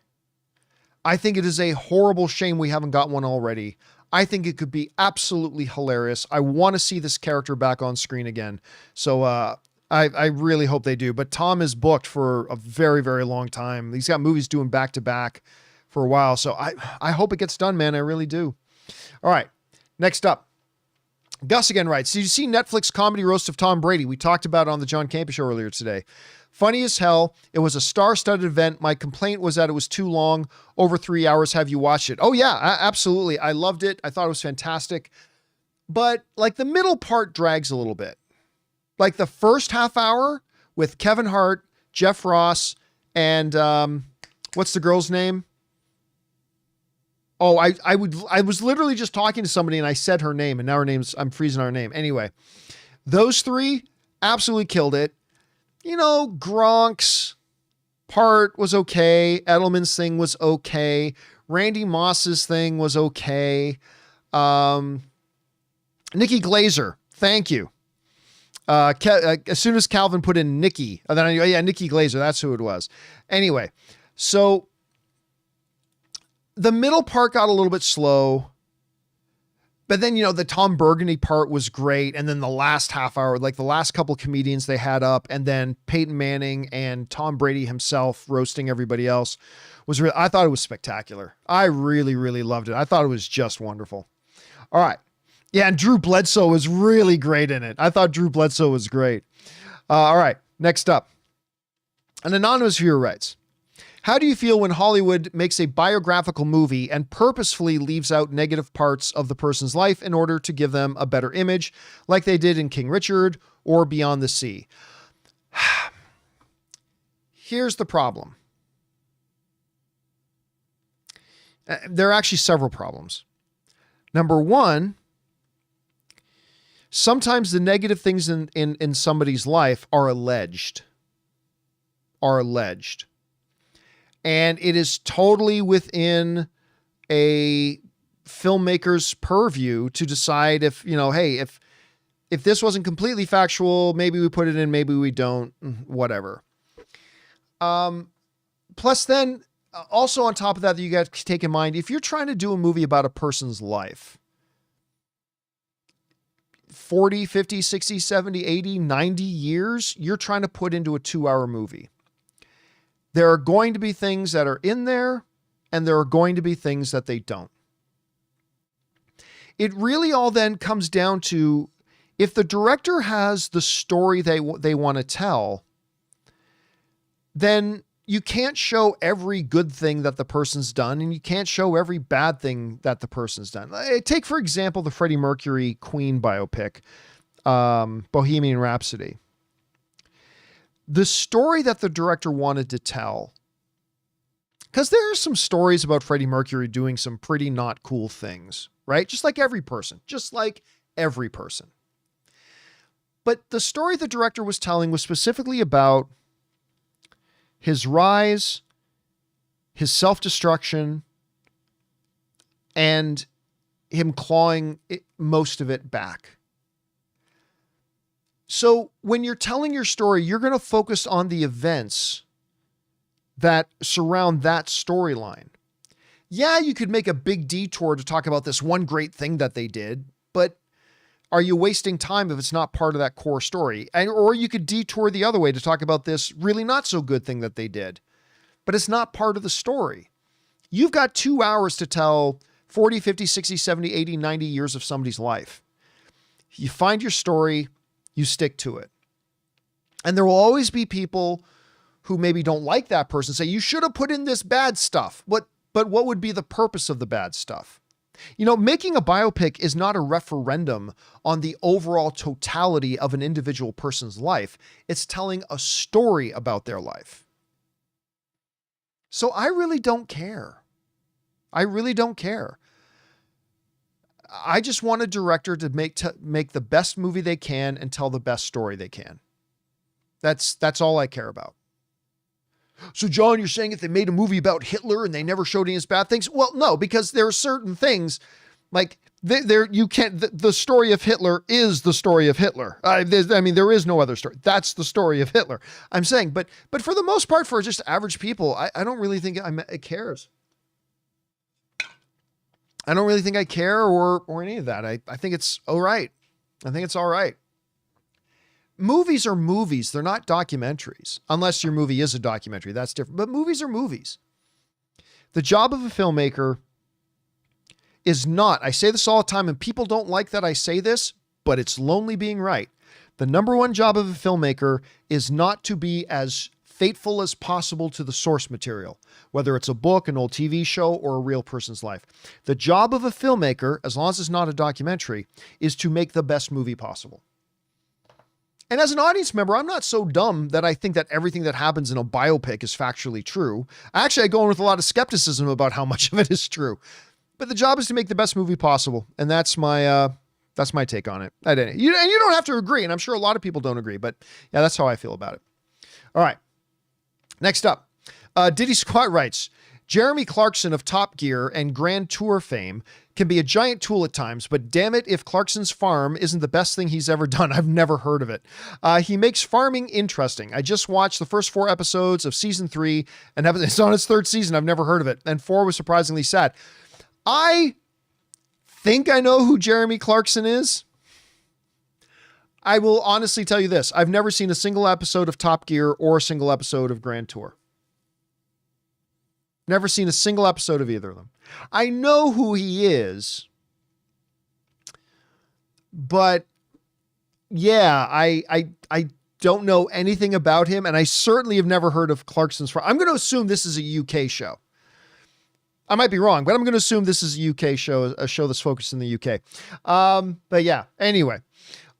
I think it is a horrible shame we haven't got one already. I think it could be absolutely hilarious. I want to see this character back on screen again. So I really hope they do. But Tom is booked for a very, very long time. He's got movies doing back to back for a while. So I hope it gets done, man. I really do. All right. Next up. Gus again writes, did you see Netflix comedy roast of Tom Brady? We talked about it on the John Campea Show earlier today. Funny as hell. It was a star-studded event. My complaint was that it was too long, over 3 hours. Have you watched it? Oh yeah, absolutely. I loved it. I thought it was fantastic. But like the middle part drags a little bit. Like the first half hour with Kevin Hart, Jeff Ross, and what's the girl's name? Oh, I was literally just talking to somebody and I said her name and now I'm freezing her name. Anyway, those 3 absolutely killed it. You know, Gronk's part was okay. Edelman's thing was okay. Randy Moss's thing was okay. Nikki Glazer, thank you. As soon as Calvin put in Nikki, then I knew, yeah, Nikki Glazer, that's who it was. Anyway, so the middle part got a little bit slow. But then, the Tom Burgundy part was great. And then the last half hour, like the last couple comedians they had up, and then Peyton Manning and Tom Brady himself roasting everybody else was I thought it was spectacular. I really, really loved it. I thought it was just wonderful. All right. Yeah. And Drew Bledsoe was really great in it. I thought Drew Bledsoe was great. All right. Next up, an anonymous viewer writes, how do you feel when Hollywood makes a biographical movie and purposefully leaves out negative parts of the person's life in order to give them a better image, like they did in King Richard or Beyond the Sea? Here's the problem. There are actually several problems. Number one, sometimes the negative things in somebody's life are alleged. And it is totally within a filmmaker's purview to decide if, hey, if this wasn't completely factual, maybe we put it in, maybe we don't, whatever. Plus then also on top of that, you got to take in mind, if you're trying to do a movie about a person's life, 40, 50, 60, 70, 80, 90 years, you're trying to put into a 2-hour movie. There are going to be things that are in there, and there are going to be things that they don't. It really all then comes down to, if the director has the story they want to tell, then you can't show every good thing that the person's done, and you can't show every bad thing that the person's done. Take, for example, the Freddie Mercury Queen biopic, Bohemian Rhapsody. The story that the director wanted to tell, because there are some stories about Freddie Mercury doing some pretty not cool things, right? Just like every person. But the story the director was telling was specifically about his rise, his self-destruction, and him clawing most of it back. So when you're telling your story, you're going to focus on the events that surround that storyline. Yeah, you could make a big detour to talk about this one great thing that they did, but are you wasting time if it's not part of that core story? Or you could detour the other way to talk about this really not so good thing that they did, but it's not part of the story. You've got 2 hours to tell 40, 50, 60, 70, 80, 90 years of somebody's life. You find your story, you stick to it. And there will always be people who maybe don't like that person, say, you should have put in this bad stuff. But what would be the purpose of the bad stuff? Making a biopic is not a referendum on the overall totality of an individual person's life. It's telling a story about their life. So I really don't care. I just want a director to make the best movie they can and tell the best story they can. That's all I care about. So John, you're saying if they made a movie about Hitler and they never showed any of his bad things? Well, no, because there are certain things like you can't, the story of Hitler is the story of Hitler. There is no other story. That's the story of Hitler. I'm saying, but for the most part, for just average people, I don't really think it cares. I don't really think I care or any of that. I think it's all right. Movies are movies. They're not documentaries, unless your movie is a documentary. That's different. But movies are movies. The job of a filmmaker is not, I say this all the time, and people don't like that I say this, but it's lonely being right. The number one job of a filmmaker is not to be as faithful as possible to the source material, whether it's a book, an old TV show, or a real person's life. The job of a filmmaker, as long as it's not a documentary, is to make the best movie possible. And as an audience member, I'm not so dumb that I think that everything that happens in a biopic is factually true. Actually, I go in with a lot of skepticism about how much of it is true. But the job is to make the best movie possible. And that's my take on it. And you don't have to agree. And I'm sure a lot of people don't agree, but yeah, that's how I feel about it. All right. Next up, Diddy Squat writes, Jeremy Clarkson of Top Gear and Grand Tour fame can be a giant tool at times, but damn it if Clarkson's farm isn't the best thing he's ever done. I've never heard of it. He makes farming interesting. I just watched the first 4 episodes of season 3, and it's on its 3rd season. I've never heard of it, and 4 was surprisingly sad. I think I know who Jeremy Clarkson is. I will honestly tell you this. I've never seen a single episode of Top Gear or a single episode of Grand Tour. Never seen a single episode of either of them. I know who he is, but yeah, I don't know anything about him, and I certainly have never heard of Clarkson's. I'm going to assume this is a UK show. I might be wrong, but I'm going to assume this is a UK show, a show that's focused in the UK. But yeah, anyway.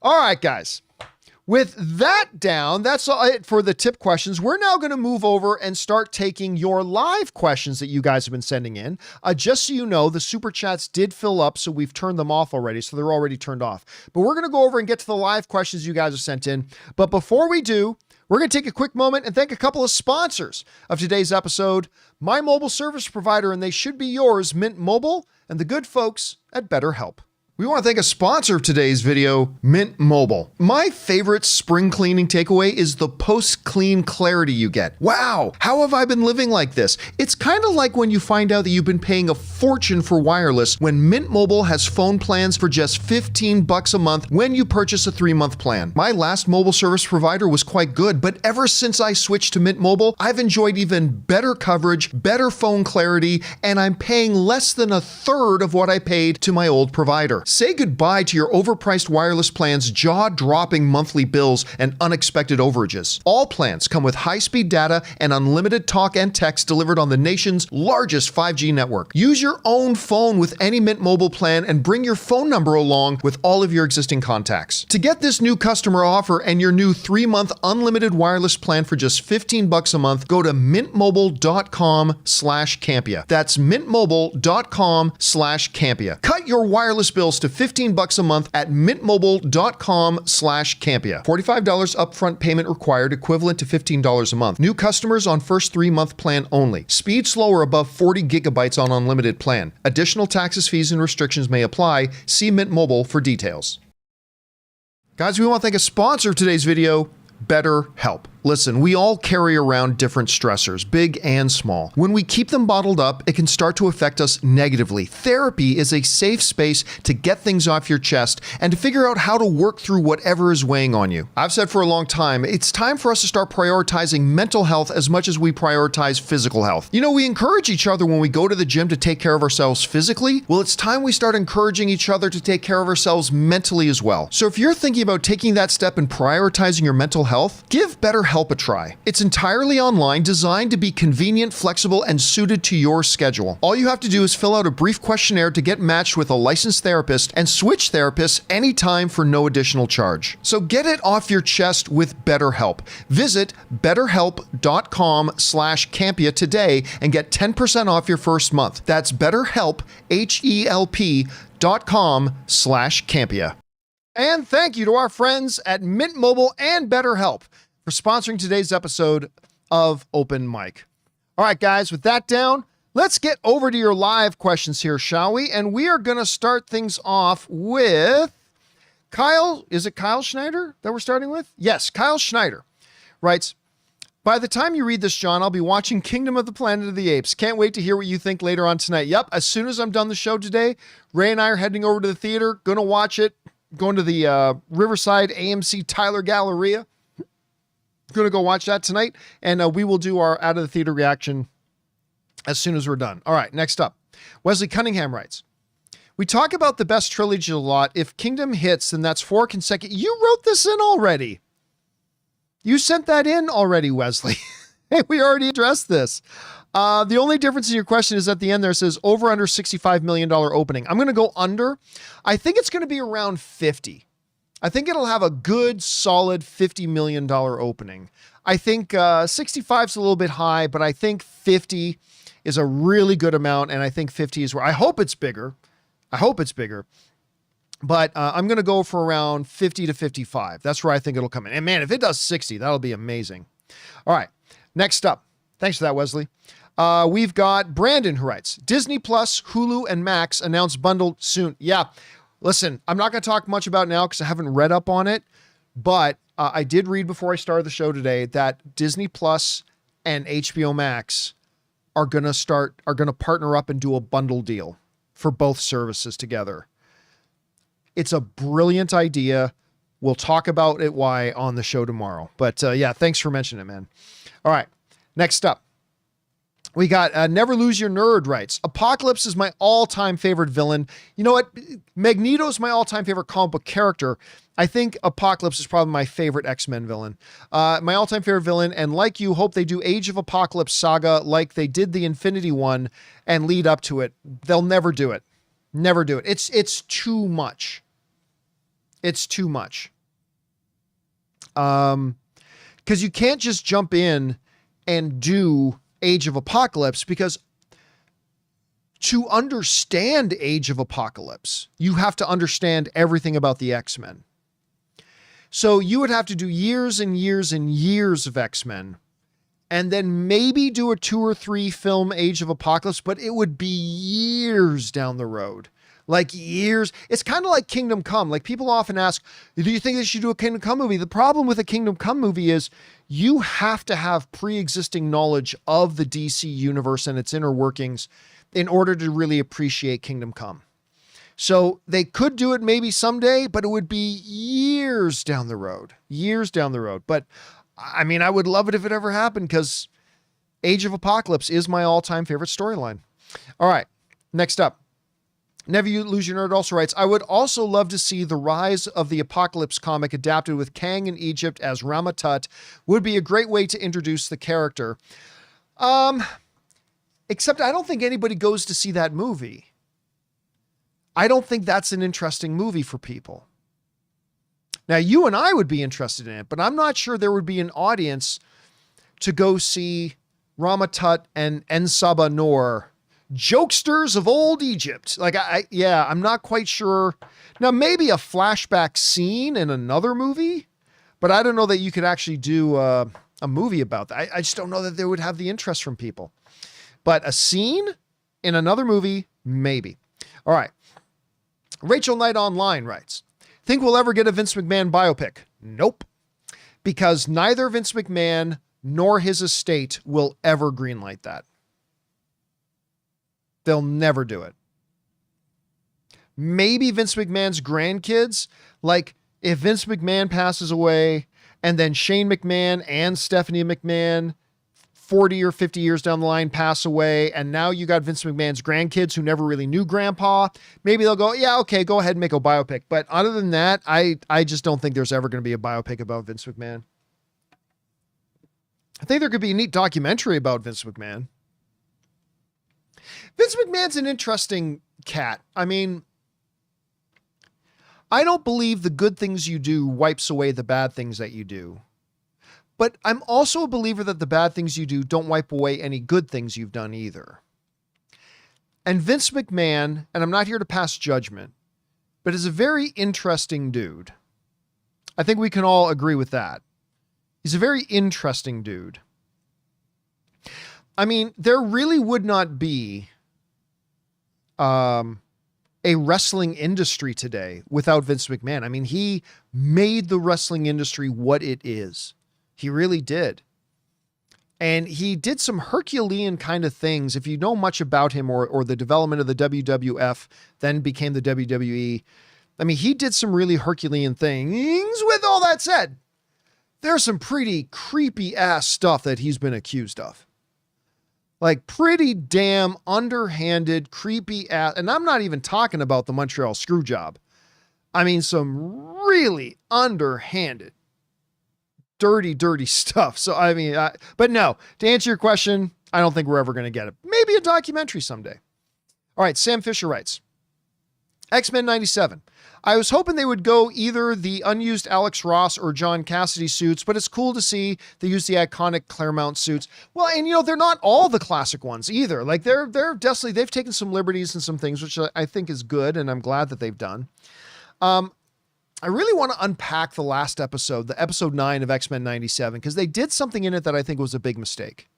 All right, guys. With that down, that's it for the tip questions. We're now going to move over and start taking your live questions that you guys have been sending in. Just so you know, the super chats did fill up, so we've turned them off already, so they're already turned off. But we're going to go over and get to the live questions you guys have sent in. But before we do, we're going to take a quick moment and thank a couple of sponsors of today's episode. My mobile service provider, and they should be yours, Mint Mobile, and the good folks at BetterHelp. We want to thank a sponsor of today's video, Mint Mobile. My favorite spring cleaning takeaway is the post-clean clarity you get. Wow, how have I been living like this? It's kind of like when you find out that you've been paying a fortune for wireless when Mint Mobile has phone plans for just $15 a month when you purchase a 3-month plan. My last mobile service provider was quite good, but ever since I switched to Mint Mobile, I've enjoyed even better coverage, better phone clarity, and I'm paying less than a third of what I paid to my old provider. Say goodbye to your overpriced wireless plans, jaw-dropping monthly bills, and unexpected overages. All plans come with high-speed data and unlimited talk and text delivered on the nation's largest 5G network. Use your own phone with any Mint Mobile plan and bring your phone number along with all of your existing contacts. To get this new customer offer and your new 3-month unlimited wireless plan for just $15 a month, go to mintmobile.com/Campea. That's mintmobile.com/Campea. Cut your wireless bills to $15 a month at mintmobile.com/Campea. $45 upfront payment required, equivalent to $15 a month. New customers on first 3-month plan only. Speed slower above 40 gigabytes on unlimited plan. Additional taxes, fees, and restrictions may apply. See Mint Mobile for details. Guys, we want to thank a sponsor of today's video, BetterHelp. Listen, we all carry around different stressors, big and small. When we keep them bottled up, it can start to affect us negatively. Therapy is a safe space to get things off your chest and to figure out how to work through whatever is weighing on you. I've said for a long time, it's time for us to start prioritizing mental health as much as we prioritize physical health. You know, we encourage each other when we go to the gym to take care of ourselves physically. Well, it's time we start encouraging each other to take care of ourselves mentally as well. So if you're thinking about taking that step and prioritizing your mental health, give BetterHelp a try. It's entirely online, designed to be convenient, flexible, and suited to your schedule. All you have to do is fill out a brief questionnaire to get matched with a licensed therapist and switch therapists anytime for no additional charge. So get it off your chest with BetterHelp. Visit betterhelp.com/Campea today and get 10% off your first month. That's BetterHelp, HELP.com/Campea. And thank you to our friends at Mint Mobile and BetterHelp for sponsoring today's episode of Open Mic. All right, guys, with that down, let's get over to your live questions here, shall we? And we are going to start things off with Kyle. Is it Kyle Schneider that we're starting with? Yes, Kyle Schneider writes, by the time you read this, John, I'll be watching Kingdom of the Planet of the Apes. Can't wait to hear what you think later on tonight. Yep, as soon as I'm done the show today, Ray and I are heading over to the theater, going to watch it, going to the Riverside AMC Tyler Galleria. Going to go watch that tonight, and we will do our out of the theater reaction as soon as we're done. All right, next up, Wesley Cunningham writes, we talk about the best trilogy a lot. If Kingdom hits, then that's 4 consecutive. You wrote this in already. You sent that in already, Wesley. Hey, we already addressed this. The only difference in your question is at the end there, it says over under $65 million opening. I'm going to go under. I think it's going to be around 50. I think it'll have a good, solid $50 million opening. I think 65 is a little bit high, but I think 50 is a really good amount, and I think 50 is where I hope it's bigger. But I'm going to go for around 50 to 55. That's where I think it'll come in. And man, if it does 60, that'll be amazing. All right, next up. Thanks for that, Wesley. We've got Brandon who writes, Disney Plus, Hulu, and Max announced bundled soon. Yeah. Listen, I'm not going to talk much about it now because I haven't read up on it, but I did read before I started the show today that Disney Plus and HBO Max are going to partner up and do a bundle deal for both services together. It's a brilliant idea. We'll talk about it why on the show tomorrow. But yeah, thanks for mentioning it, man. All right, next up. We got Never Lose Your Nerd writes, Apocalypse is my all-time favorite villain. You know what? Magneto's my all-time favorite comic book character. I think Apocalypse is probably my favorite X-Men villain. My all-time favorite villain, and like you, hope they do Age of Apocalypse saga like they did the Infinity one and lead up to it. They'll never do it. Never do it. It's too much. It's too much. Because you can't just jump in and do Age of Apocalypse, because to understand Age of Apocalypse, you have to understand everything about the X-Men. So you would have to do years and years and years of X-Men, and then maybe do a 2 or 3 film Age of Apocalypse, but it would be years down the road. Like years. It's kind of like Kingdom Come. Like people often ask, do you think they should do a Kingdom Come movie? The problem with a Kingdom Come movie is you have to have pre-existing knowledge of the DC universe and its inner workings in order to really appreciate Kingdom Come. So they could do it maybe someday, but it would be years down the road. Years down the road. But I mean, I would love it if it ever happened, because Age of Apocalypse is my all-time favorite storyline. All right, next up. Never Lose Your Nerd also writes, I would also love to see the Rise of the Apocalypse comic adapted with Kang in Egypt as Rama-Tut. Would be a great way to introduce the character. Except I don't think anybody goes to see that movie. I don't think that's an interesting movie for people. Now, you and I would be interested in it, but I'm not sure there would be an audience to go see Rama-Tut and Ensaba Noor, jokesters of old Egypt. Like, I'm not quite sure. Now, maybe a flashback scene in another movie, but I don't know that you could actually do a movie about that. I just don't know that they would have the interest from people. But a scene in another movie, maybe. All right. Rachel Knight Online writes, think we'll ever get a Vince McMahon biopic? Nope. Because neither Vince McMahon nor his estate will ever greenlight that. They'll never do it. Maybe Vince McMahon's grandkids, like if Vince McMahon passes away and then Shane McMahon and Stephanie McMahon 40 or 50 years down the line pass away, and now you got Vince McMahon's grandkids who never really knew Grandpa, maybe they'll go, yeah, okay, go ahead and make a biopic. But other than that, I just don't think there's ever going to be a biopic about Vince McMahon. I think there could be a neat documentary about Vince McMahon. Vince McMahon's an interesting cat. I mean, I don't believe the good things you do wipes away the bad things that you do. But I'm also a believer that the bad things you do don't wipe away any good things you've done either. And Vince McMahon, and I'm not here to pass judgment, but is a very interesting dude. I think we can all agree with that. He's a very interesting dude. I mean, there really would not be a wrestling industry today without Vince McMahon. I mean, he made the wrestling industry what it is. He really did. And he did some Herculean kind of things. If you know much about him or the development of the WWF, then became the WWE. I mean, he did some really Herculean things. With all that said, there's some pretty creepy ass stuff that he's been accused of. Like pretty damn underhanded, creepy ass. And I'm not even talking about the Montreal screw job. I mean, some really underhanded, dirty stuff. So, I mean, but no, to answer your question, I don't think we're ever going to get it. Maybe a documentary someday. All right. Sam Fisher writes, X-Men 97. I was hoping they would go either the unused Alex Ross or John Cassidy suits, but it's cool to see they use the iconic Claremont suits. Well, and you know, they're not all the classic ones either. Like they're definitely, they've taken some liberties and some things, which I think is good. And I'm glad that they've done. I really want to unpack the last episode, the episode 9 of X-Men 97, because they did something in it that I think was a big mistake.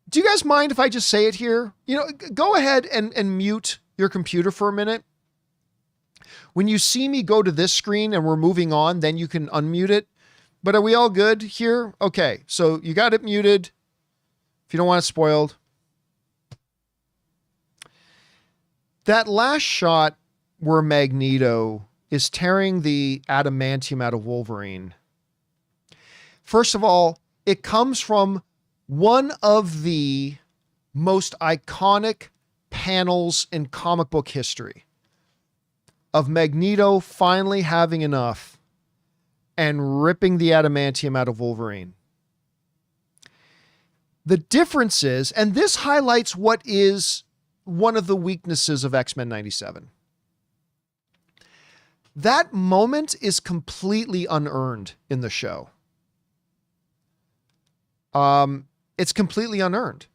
Do you guys mind if I just say it here? You know, go ahead and mute your computer for a minute. When you see me go to this screen and we're moving on, then you can unmute it. But are we all good here? Okay, so you got it muted. If you don't want it spoiled. That last shot where Magneto is tearing the adamantium out of Wolverine. First of all, it comes from one of the most iconic panels in comic book history of Magneto finally having enough and ripping the adamantium out of Wolverine. The difference is, and this highlights what is one of the weaknesses of X-Men 97. That moment is completely unearned in the show. It's completely unearned.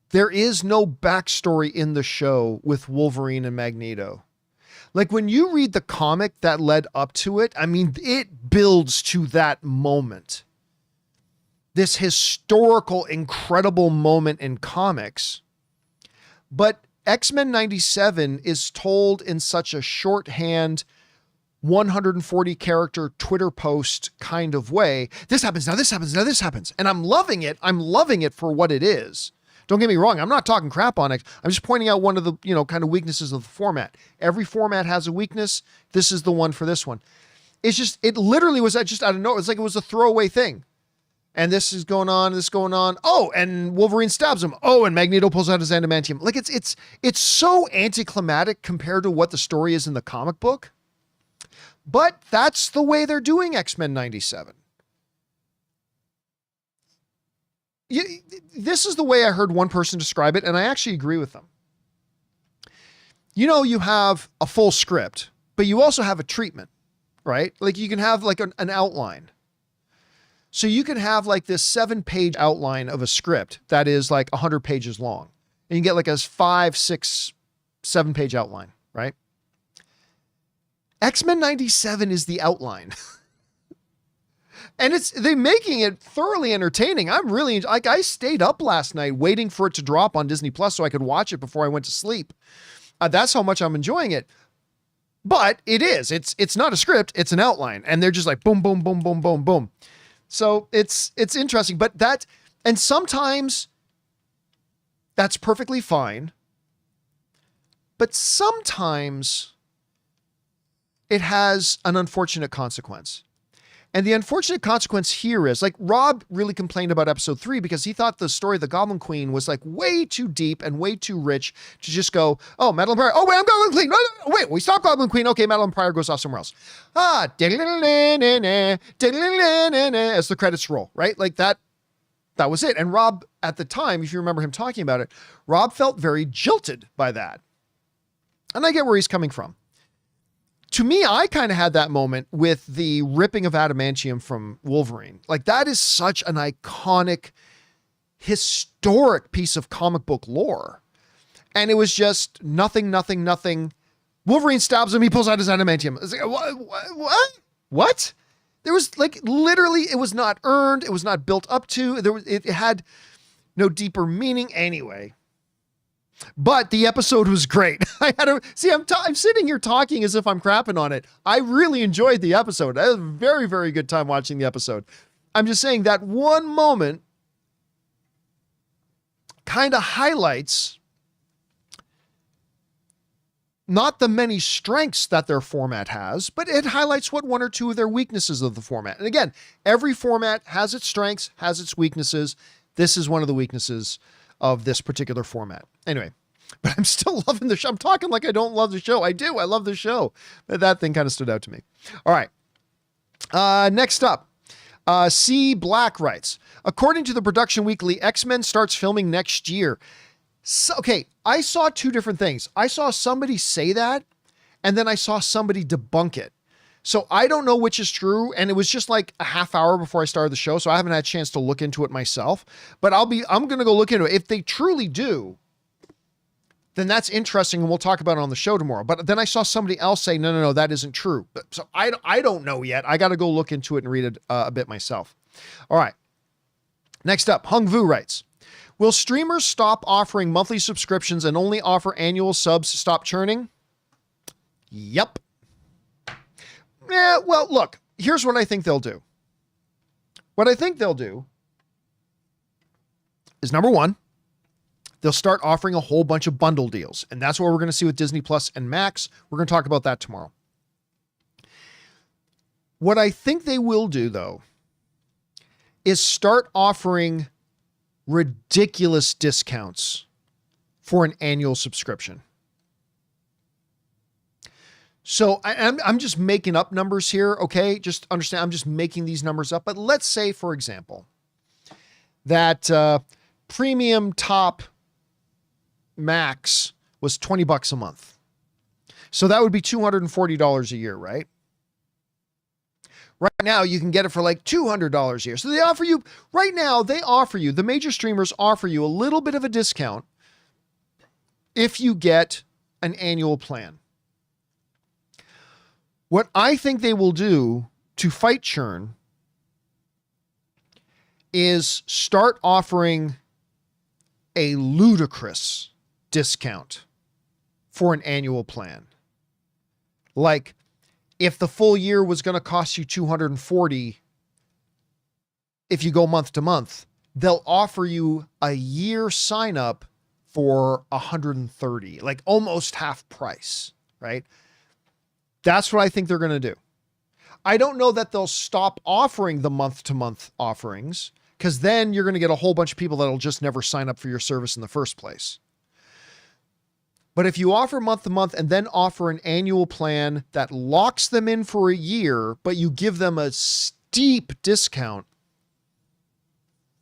There is no backstory in the show with Wolverine and Magneto. Like when you read the comic that led up to it, I mean, it builds to that moment. This historical, incredible moment in comics. But X-Men 97 is told in such a shorthand, 140 character Twitter post kind of way. This happens, now this happens, now this happens. And I'm loving it. I'm loving it for what it is. Don't get me wrong. I'm not talking crap on it. I'm just pointing out one of the, kind of weaknesses of the format. Every format has a weakness. This is the one for this one. It's just, it literally was just out of nowhere. It's like it was a throwaway thing. And this is going on, this is going on. Oh, and Wolverine stabs him. Oh, and Magneto pulls out his adamantium. Like it's so anticlimactic compared to what the story is in the comic book. But that's the way they're doing X-Men 97. This is the way I heard one person describe it, and I actually agree with them. You have a full script, but you also have a treatment, right? Like you can have like an outline. So you can have like this 7-page outline of a script that is like 100 pages long. And you get like a 5, 6, 7-page outline, right? X-Men 97 is the outline. And they're making it thoroughly entertaining. I'm really, like, I stayed up last night waiting for it to drop on Disney Plus so I could watch it before I went to sleep. That's how much I'm enjoying it. But it's not a script, it's an outline. And they're just like boom, boom, boom, boom, boom, boom. So it's interesting, and sometimes that's perfectly fine. But sometimes it has an unfortunate consequence. And the unfortunate consequence here is, like, Rob really complained about episode 3 because he thought the story of the Goblin Queen was like way too deep and way too rich to just go, oh, Madeline Pryor. Oh, wait, I'm Goblin Queen. No, wait, we stopped Goblin Queen. Okay, Madeline Pryor goes off somewhere else. As the credits roll, right? Like that was it. And Rob, at the time, if you remember him talking about it, Rob felt very jilted by that. And I get where he's coming from. To me, I kind of had that moment with the ripping of adamantium from Wolverine. Like that is such an iconic, historic piece of comic book lore. And it was just nothing. Wolverine stabs him. He pulls out his adamantium. It's like, what? There was like, literally, it was not earned. It was not built up to. It had no deeper meaning anyway. But the episode was great. I'm sitting here talking as if I'm crapping on it. I really enjoyed the episode. I had a very, very good time watching the episode. I'm just saying that one moment kind of highlights not the many strengths that their format has, but it highlights what one or two of their weaknesses of the format. And again, every format has its strengths, has its weaknesses. This is one of the weaknesses of this particular format. Anyway, but I'm still loving the show. I'm talking like I don't love the show. I do. I love the show. But that thing kind of stood out to me. All right. Next up, C. Black writes, according to the Production Weekly, X-Men starts filming next year. So, okay, I saw two different things. I saw somebody say that, and then I saw somebody debunk it. So I don't know which is true, and it was just like a half hour before I started the show, so I haven't had a chance to look into it myself. But I'm going to go look into it. If they truly do, then that's interesting, and we'll talk about it on the show tomorrow. But then I saw somebody else say, no, that isn't true. So I don't know yet. I got to go look into it and read it a bit myself. All right. Next up, Hung Vu writes, will streamers stop offering monthly subscriptions and only offer annual subs to stop churning? Yep. Yeah, well, look, here's what I think they'll do. What I think they'll do is, number one, They'll start offering a whole bunch of bundle deals. And that's what we're going to see with Disney Plus and Max. We're going to talk about that tomorrow. What I think they will do, though, is start offering ridiculous discounts for an annual subscription. So I'm just making up numbers here, okay? Just understand, I'm just making these numbers up. But let's say, for example, that premium top Max was $20 a month. So that would be $240 a year, right? Right now, you can get it for like $200 a year. So they offer you, right now, the major streamers offer you a little bit of a discount if you get an annual plan. What I think they will do to fight churn is start offering a ludicrous discount for an annual plan. Like, if the full year was going to cost you $240, if you go month to month, they'll offer you a year sign up for $130, like almost half price, right? That's what I think they're going to do. I don't know that they'll stop offering the month to month offerings, because then you're going to get a whole bunch of people that'll just never sign up for your service in the first place. But if you offer month to month and then offer an annual plan that locks them in for a year, but you give them a steep discount,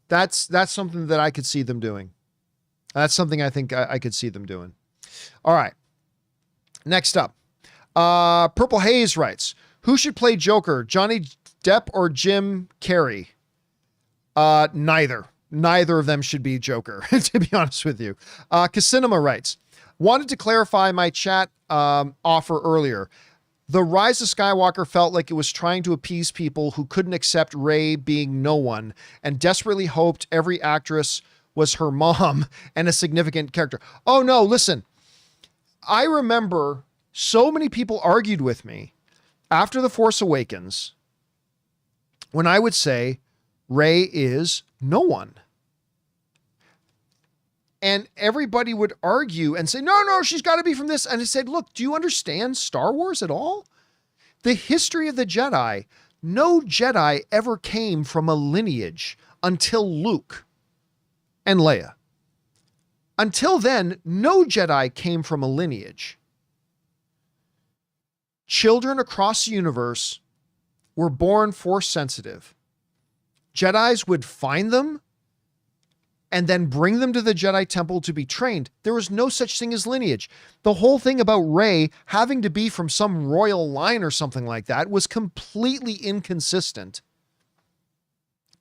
that's something that I could see them doing. That's something I think I could see them doing. All right. Next up, Purple Haze writes, who should play Joker, Johnny Depp or Jim Carrey? Neither of them should be Joker, to be honest with you. Casinema writes, wanted to clarify my chat offer earlier. The Rise of Skywalker felt like it was trying to appease people who couldn't accept Rey being no one and desperately hoped every actress was her mom and a significant character. Oh no, listen. I remember so many people argued with me after The Force Awakens when I would say Rey is no one. And everybody would argue and say, no, she's got to be from this. And I said, look, do you understand Star Wars at all? The history of the Jedi, no Jedi ever came from a lineage until Luke and Leia. Until then, no Jedi came from a lineage. Children across the universe were born Force sensitive. Jedis would find them and then bring them to the Jedi Temple to be trained. There was no such thing as lineage. The whole thing about Rey having to be from some royal line or something like that was completely inconsistent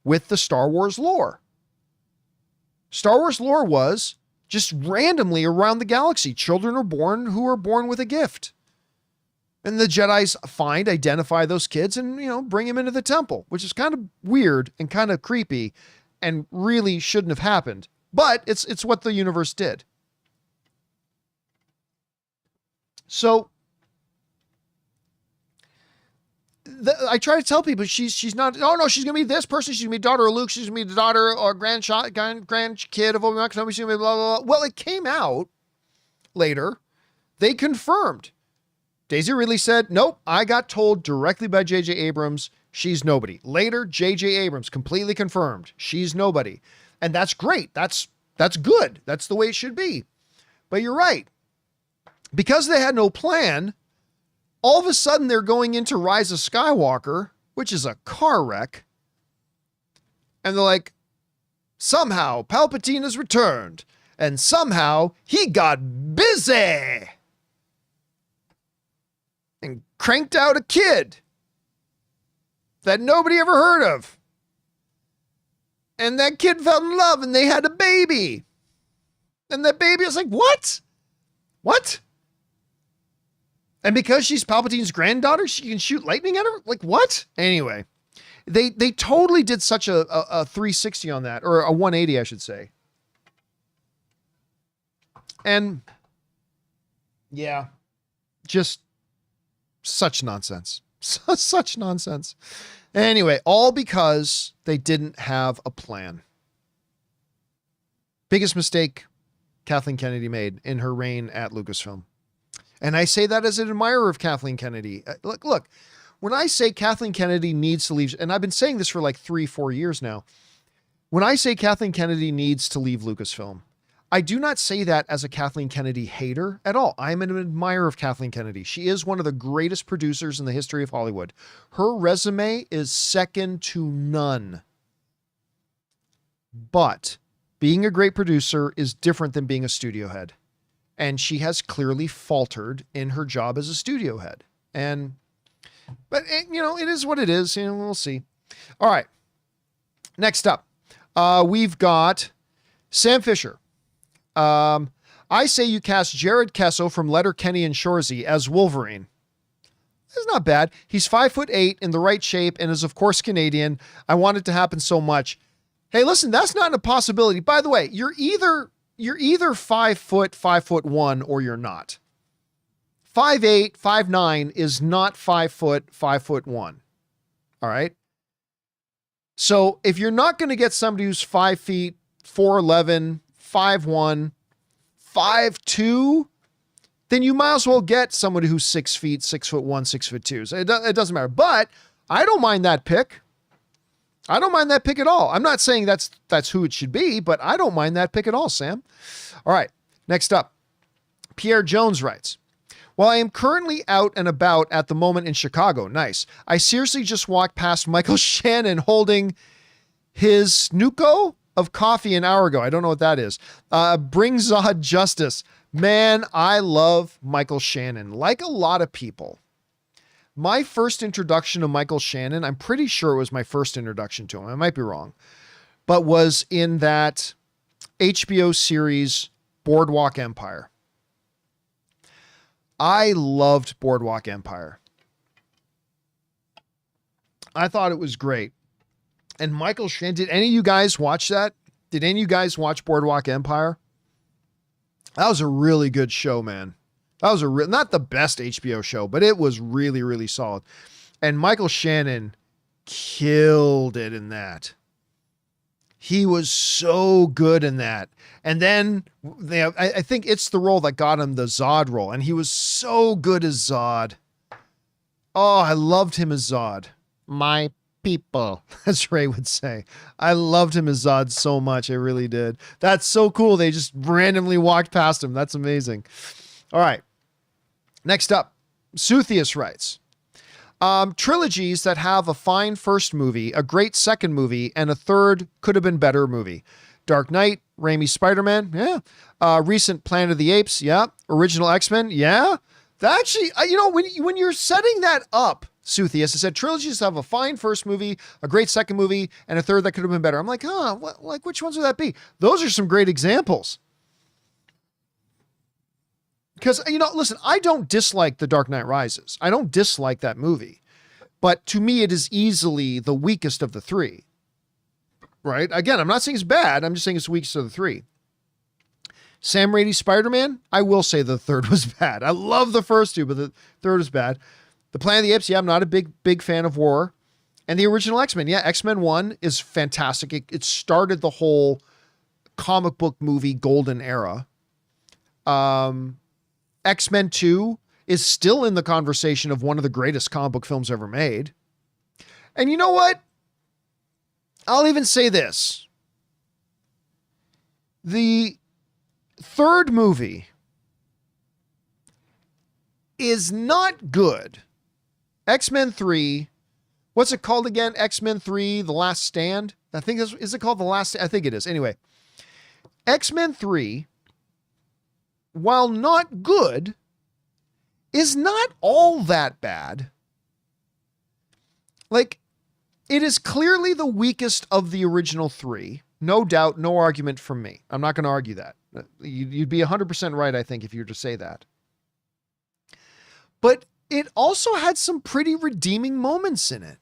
with the Star Wars lore. Star Wars lore was just randomly around the galaxy. Children are born who are born with a gift. And the Jedis identify those kids and, bring them into the temple, which is kind of weird and kind of creepy and really shouldn't have happened. But it's what the universe did. So I try to tell people she's not, oh no, she's going to be this person. She's going to be daughter of Luke. She's going to be the daughter or grandkid of Obi-Wan Kenobi. She's going to be blah, blah, blah. Well, it came out later. They confirmed. Daisy Ridley said, nope, I got told directly by J.J. Abrams, she's nobody. Later, J.J. Abrams completely confirmed she's nobody. And that's great. That's good. That's the way it should be. But you're right. Because they had no plan, all of a sudden they're going into Rise of Skywalker, which is a car wreck. And they're like, somehow Palpatine has returned. And somehow he got busy. And cranked out a kid that nobody ever heard of. And that kid fell in love and they had a baby. And that baby was like, what? What? And because she's Palpatine's granddaughter, she can shoot lightning at her? Like, what? Anyway, they totally did such a 360 on that, or a 180, I should say. And yeah, just such nonsense. Such nonsense. Anyway, all because they didn't have a plan. Biggest mistake Kathleen Kennedy made in her reign at Lucasfilm. And I say that as an admirer of Kathleen Kennedy. Look, when I say Kathleen Kennedy needs to leave, and I've been saying this for like 3-4 years now, when I say Kathleen Kennedy needs to leave Lucasfilm, I do not say that as a Kathleen Kennedy hater at all. I'm an admirer of Kathleen Kennedy. She is one of the greatest producers in the history of Hollywood. Her resume is second to none. But being a great producer is different than being a studio head. And she has clearly faltered in her job as a studio head. But it is what it is. We'll see. All right. Next up, we've got Sam Fisher. I say you cast Jared Kesso from Letterkenny and Shoresy as Wolverine. It's not bad. He's 5'8" in the right shape and is of course Canadian. I want it to happen so much. Hey, listen, that's not a possibility. By the way, you're either 5 foot, 5'1", or you're not. 5'8", 5'9" is not 5 foot, 5'1". All right. So if you're not going to get somebody who's 5 feet, 4'11", 5'1", 5'2", then you might as well get somebody who's 6 feet, 6'1", 6'2". So it doesn't matter, but I don't mind that pick. I don't mind that pick at all. I'm not saying that's who it should be, but I don't mind that pick at all, Sam. All right. Next up, Pierre Jones writes, while I am currently out and about at the moment in Chicago, nice. I seriously just walked past Michael Shannon holding his Nuko of coffee an hour ago. I don't know what that is. Bring Zod justice. Man, I love Michael Shannon. Like a lot of people. My first introduction to Michael Shannon, I'm pretty sure it was my first introduction to him. I might be wrong. But was in that HBO series Boardwalk Empire. I loved Boardwalk Empire. I thought it was great. And Michael Shannon, did any of you guys watch that? Did any of you guys watch Boardwalk Empire? That was a really good show, man. That was not the best HBO show, but it was really, really solid. And Michael Shannon killed it in that. He was so good in that. And then I think it's the role that got him the Zod role. And he was so good as Zod. Oh, I loved him as Zod. My people, as Ray would say. I loved him as Zod so much. I really did. That's so cool. They just randomly walked past him. That's amazing. All right. Next up, Suthius writes, trilogies that have a fine first movie, a great second movie, and a third could have been better movie. Dark Knight, Raimi's Spider-Man, yeah. Recent Planet of the Apes, yeah. Original X-Men, yeah. That actually, when you're setting that up, Suthius, I said trilogies have a fine first movie, a great second movie, and a third that could have been better. I'm like, which ones would that be? Those are some great examples. Because, listen, I don't dislike The Dark Knight Rises. I don't dislike that movie. But to me, it is easily the weakest of the three. Right? Again, I'm not saying it's bad. I'm just saying it's the weakest of the three. Sam Raimi's Spider-Man, I will say the third was bad. I love the first two, but the third was bad. The Planet of the Apes, yeah, I'm not a big fan of war. And the original X-Men, yeah, X-Men 1 is fantastic. It started the whole comic book movie golden era. X-Men 2 is still in the conversation of one of the greatest comic book films ever made. And you know what? I'll even say this. The third movie is not good. X-Men 3, what's it called again? X-Men 3, The Last Stand? I think is it called The Last Stand? I think it is. Anyway, X-Men 3, while not good, is not all that bad. Like, it is clearly the weakest of the original three. No doubt, no argument from me. I'm not going to argue that. You'd be 100% right, I think, if you were to say that. But it also had some pretty redeeming moments in it.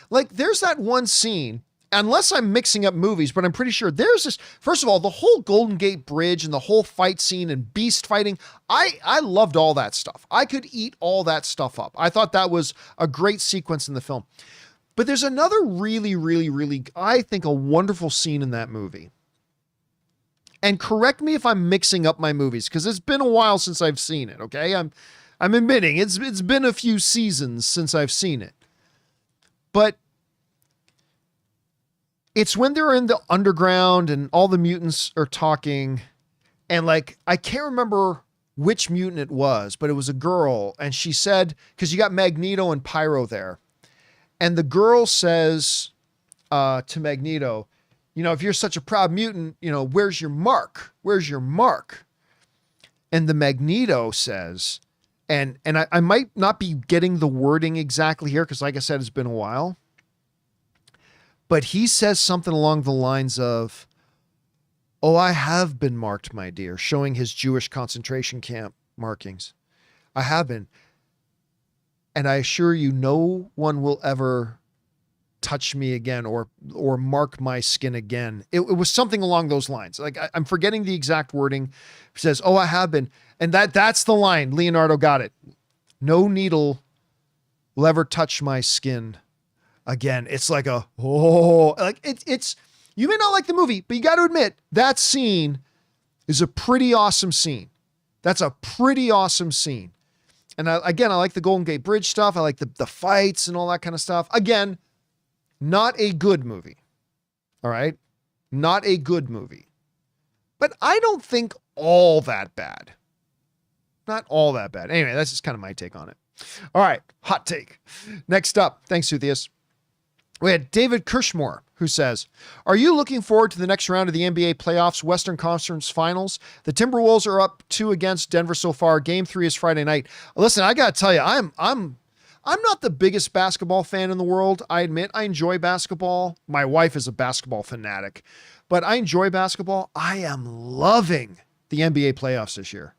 Like, there's that one scene, unless I'm mixing up movies, but I'm pretty sure there's this, first of all, the whole Golden Gate Bridge and the whole fight scene and beast fighting. I loved all that stuff. I could eat all that stuff up. I thought that was a great sequence in the film. But there's another really, really, really, I think a wonderful scene in that movie. And correct me if I'm mixing up my movies, because it's been a while since I've seen it. Okay, I'm admitting it's been a few seasons since I've seen it, but it's when they're in the underground and all the mutants are talking, and like I can't remember which mutant it was, but it was a girl, and she said, because you got Magneto and Pyro there, and the girl says to Magneto, you know, if you're such a proud mutant, you know, where's your mark? Where's your mark? And the Magneto says, and I might not be getting the wording exactly here, because like I said, it's been a while, but he says something along the lines of, oh, I have been marked, my dear, showing his Jewish concentration camp markings. I have been. And I assure you, no one will ever touch me again or mark my skin again. It was something along those lines. Like I'm forgetting the exact wording. He says, oh, I have been. And that's the line. Leonardo got it. No needle will ever touch my skin again. It's like it's, you may not like the movie, but you got to admit that scene is a pretty awesome scene. That's a pretty awesome scene. And I like the Golden Gate Bridge stuff. I like the fights and all that kind of stuff. Again, not a good movie. All right. Not a good movie, but I don't think all that bad. Not all that bad. Anyway, that's just kind of my take on it. All right. Hot take. Next up. Thanks, Suthius. We had David Kirschmore, who says, are you looking forward to the next round of the NBA playoffs, Western Conference Finals? The Timberwolves are up 2 against Denver so far. Game 3 is Friday night. Listen, I got to tell you, I'm not the biggest basketball fan in the world. I admit I enjoy basketball. My wife is a basketball fanatic, but I enjoy basketball. I am loving the NBA playoffs this year.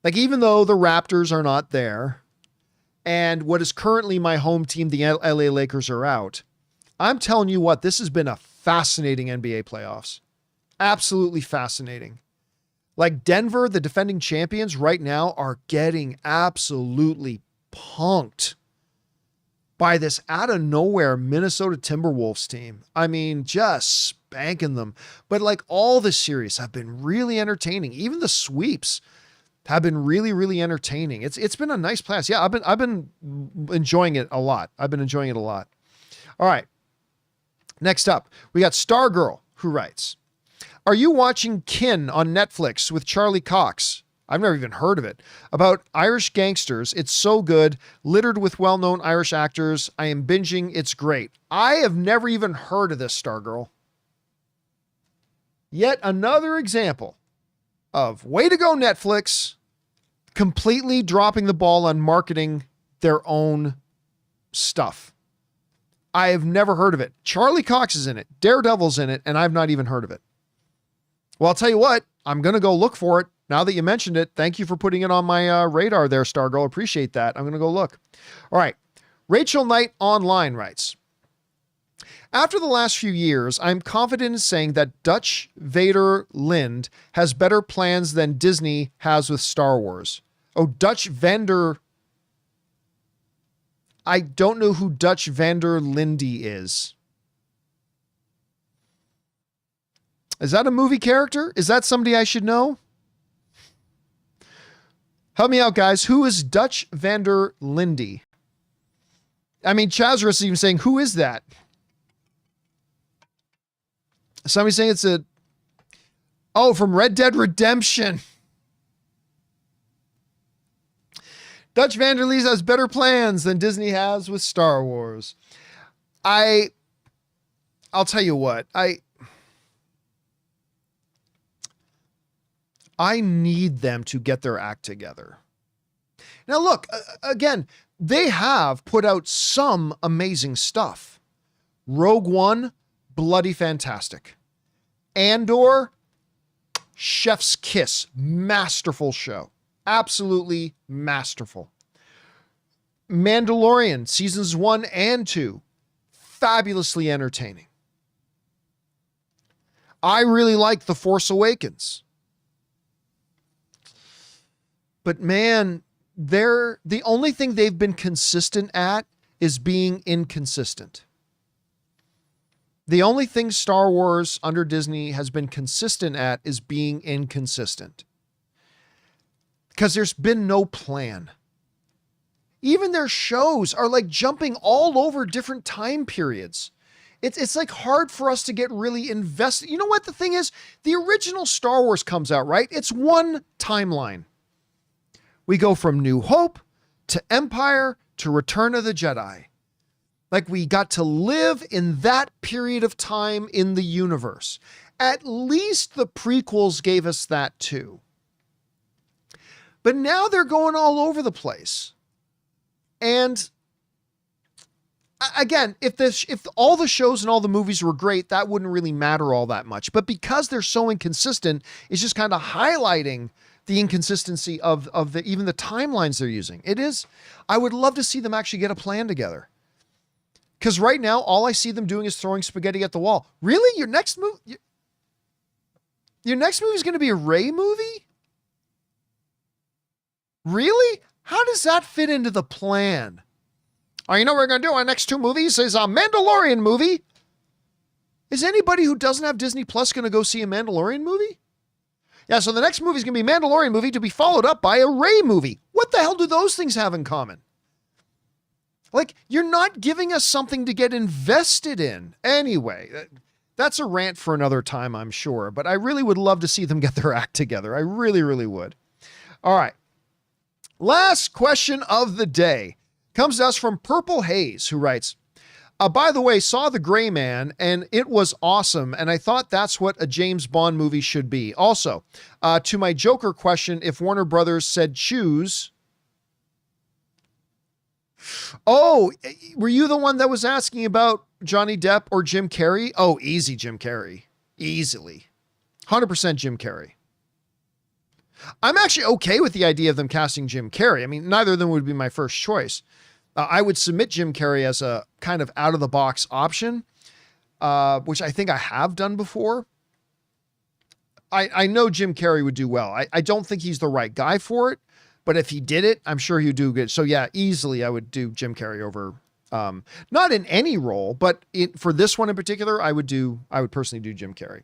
Like, even though the Raptors are not there, and what is currently my home team, the LA Lakers, are out, I'm telling you what, this has been a fascinating NBA playoffs. Absolutely fascinating. Like Denver, the defending champions right now, are getting absolutely punked by this out of nowhere Minnesota Timberwolves team. I mean, just spanking them. But like all the series have been really entertaining. Even the sweeps have been really, really entertaining. It's been a nice playoffs. Yeah, I've been enjoying it a lot. All right. Next up, we got Stargirl, who writes, are you watching Kin on Netflix with Charlie Cox? I've never even heard of it. About Irish gangsters. It's so good. Littered with well-known Irish actors. I am binging. It's great. I have never even heard of this, Stargirl. Yet another example of way to go, Netflix, completely dropping the ball on marketing their own stuff. I have never heard of it. Charlie Cox is in it. Daredevil's in it, and I've not even heard of it. Well, I'll tell you what, I'm going to go look for it. Now that you mentioned it, thank you for putting it on my radar there, Stargirl. Appreciate that. I'm going to go look. All right. Rachel Knight Online writes, after the last few years, I'm confident in saying that Dutch Vader Lind has better plans than Disney has with Star Wars. Oh, Dutch Vander... I don't know who Dutch Vander Linde is. Is that a movie character? Is that somebody I should know? Help me out, guys. Who is Dutch Vander Linde? I mean, Chazra is even saying, who is that? Somebody's saying it's from Red Dead Redemption. Dutch Vander Linde has better plans than Disney has with Star Wars. I'll tell you what, I need them to get their act together. Now, look, again, they have put out some amazing stuff. Rogue One, bloody fantastic. Andor, chef's kiss, masterful show. Absolutely masterful. Mandalorian, seasons 1 and 2, fabulously entertaining. I really like The Force Awakens. But man, the only thing they've been consistent at is being inconsistent. The only thing Star Wars under Disney has been consistent at is being inconsistent. Because there's been no plan. Even their shows are like jumping all over different time periods. It's like hard for us to get really invested. You know what the thing is? The original Star Wars comes out, right? It's one timeline. We go from New Hope to Empire to Return of the Jedi. Like we got to live in that period of time in the universe. At least the prequels gave us that too. But now they're going all over the place. And again, if all the shows and all the movies were great, that wouldn't really matter all that much. But because they're so inconsistent, it's just kind of highlighting the inconsistency of even the timelines they're using. I would love to see them actually get a plan together. Because right now, all I see them doing is throwing spaghetti at the wall. Really? Your next movie is going to be a Rey movie? Really? How does that fit into the plan? Oh, you know what we're going to do? Our next two movies is a Mandalorian movie. Is anybody who doesn't have Disney Plus going to go see a Mandalorian movie? Yeah, so the next movie is going to be a Mandalorian movie to be followed up by a Rey movie. What the hell do those things have in common? Like, you're not giving us something to get invested in. Anyway, that's a rant for another time, I'm sure. But I really would love to see them get their act together. I really, really would. All right. Last question of the day comes to us from Purple Haze, who writes, by the way, saw The Gray Man, and it was awesome, and I thought that's what a James Bond movie should be. Also, to my Joker question, if Warner Brothers said choose... Oh, were you the one that was asking about Johnny Depp or Jim Carrey? Oh, easy Jim Carrey. Easily. 100% Jim Carrey. I'm actually okay with the idea of them casting Jim Carrey. I mean, neither of them would be my first choice. I would submit Jim Carrey as a kind of out-of-the-box option, which I think I have done before. I know Jim Carrey would do well. I don't think he's the right guy for it, but if he did it, I'm sure he'd do good. So yeah, easily I would do Jim Carrey over, not in any role, but for this one in particular, I would personally do Jim Carrey.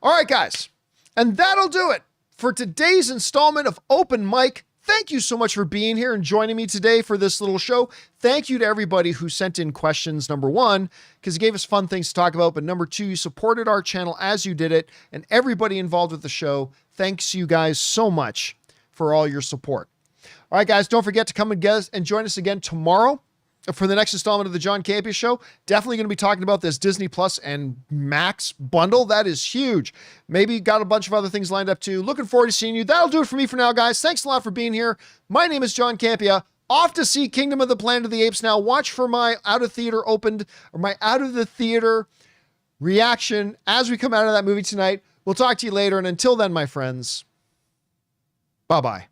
All right, guys. And that'll do it for today's installment of Open Mic. Thank you so much for being here and joining me today for this little show. Thank you to everybody who sent in questions, number one, because it gave us fun things to talk about. But number two, you supported our channel as you did it. And everybody involved with the show, thanks you guys so much for all your support. All right, guys, don't forget to come and join us again tomorrow for the next installment of the John Campea Show. Definitely going to be talking about this Disney Plus and Max bundle. That is huge. Maybe got a bunch of other things lined up too. Looking forward to seeing you. That'll do it for me for now, guys. Thanks a lot for being here. My name is John Campea. Off to see Kingdom of the Planet of the Apes now. Watch for my out of the theater reaction as we come out of that movie tonight. We'll talk to you later. And until then, my friends, bye-bye.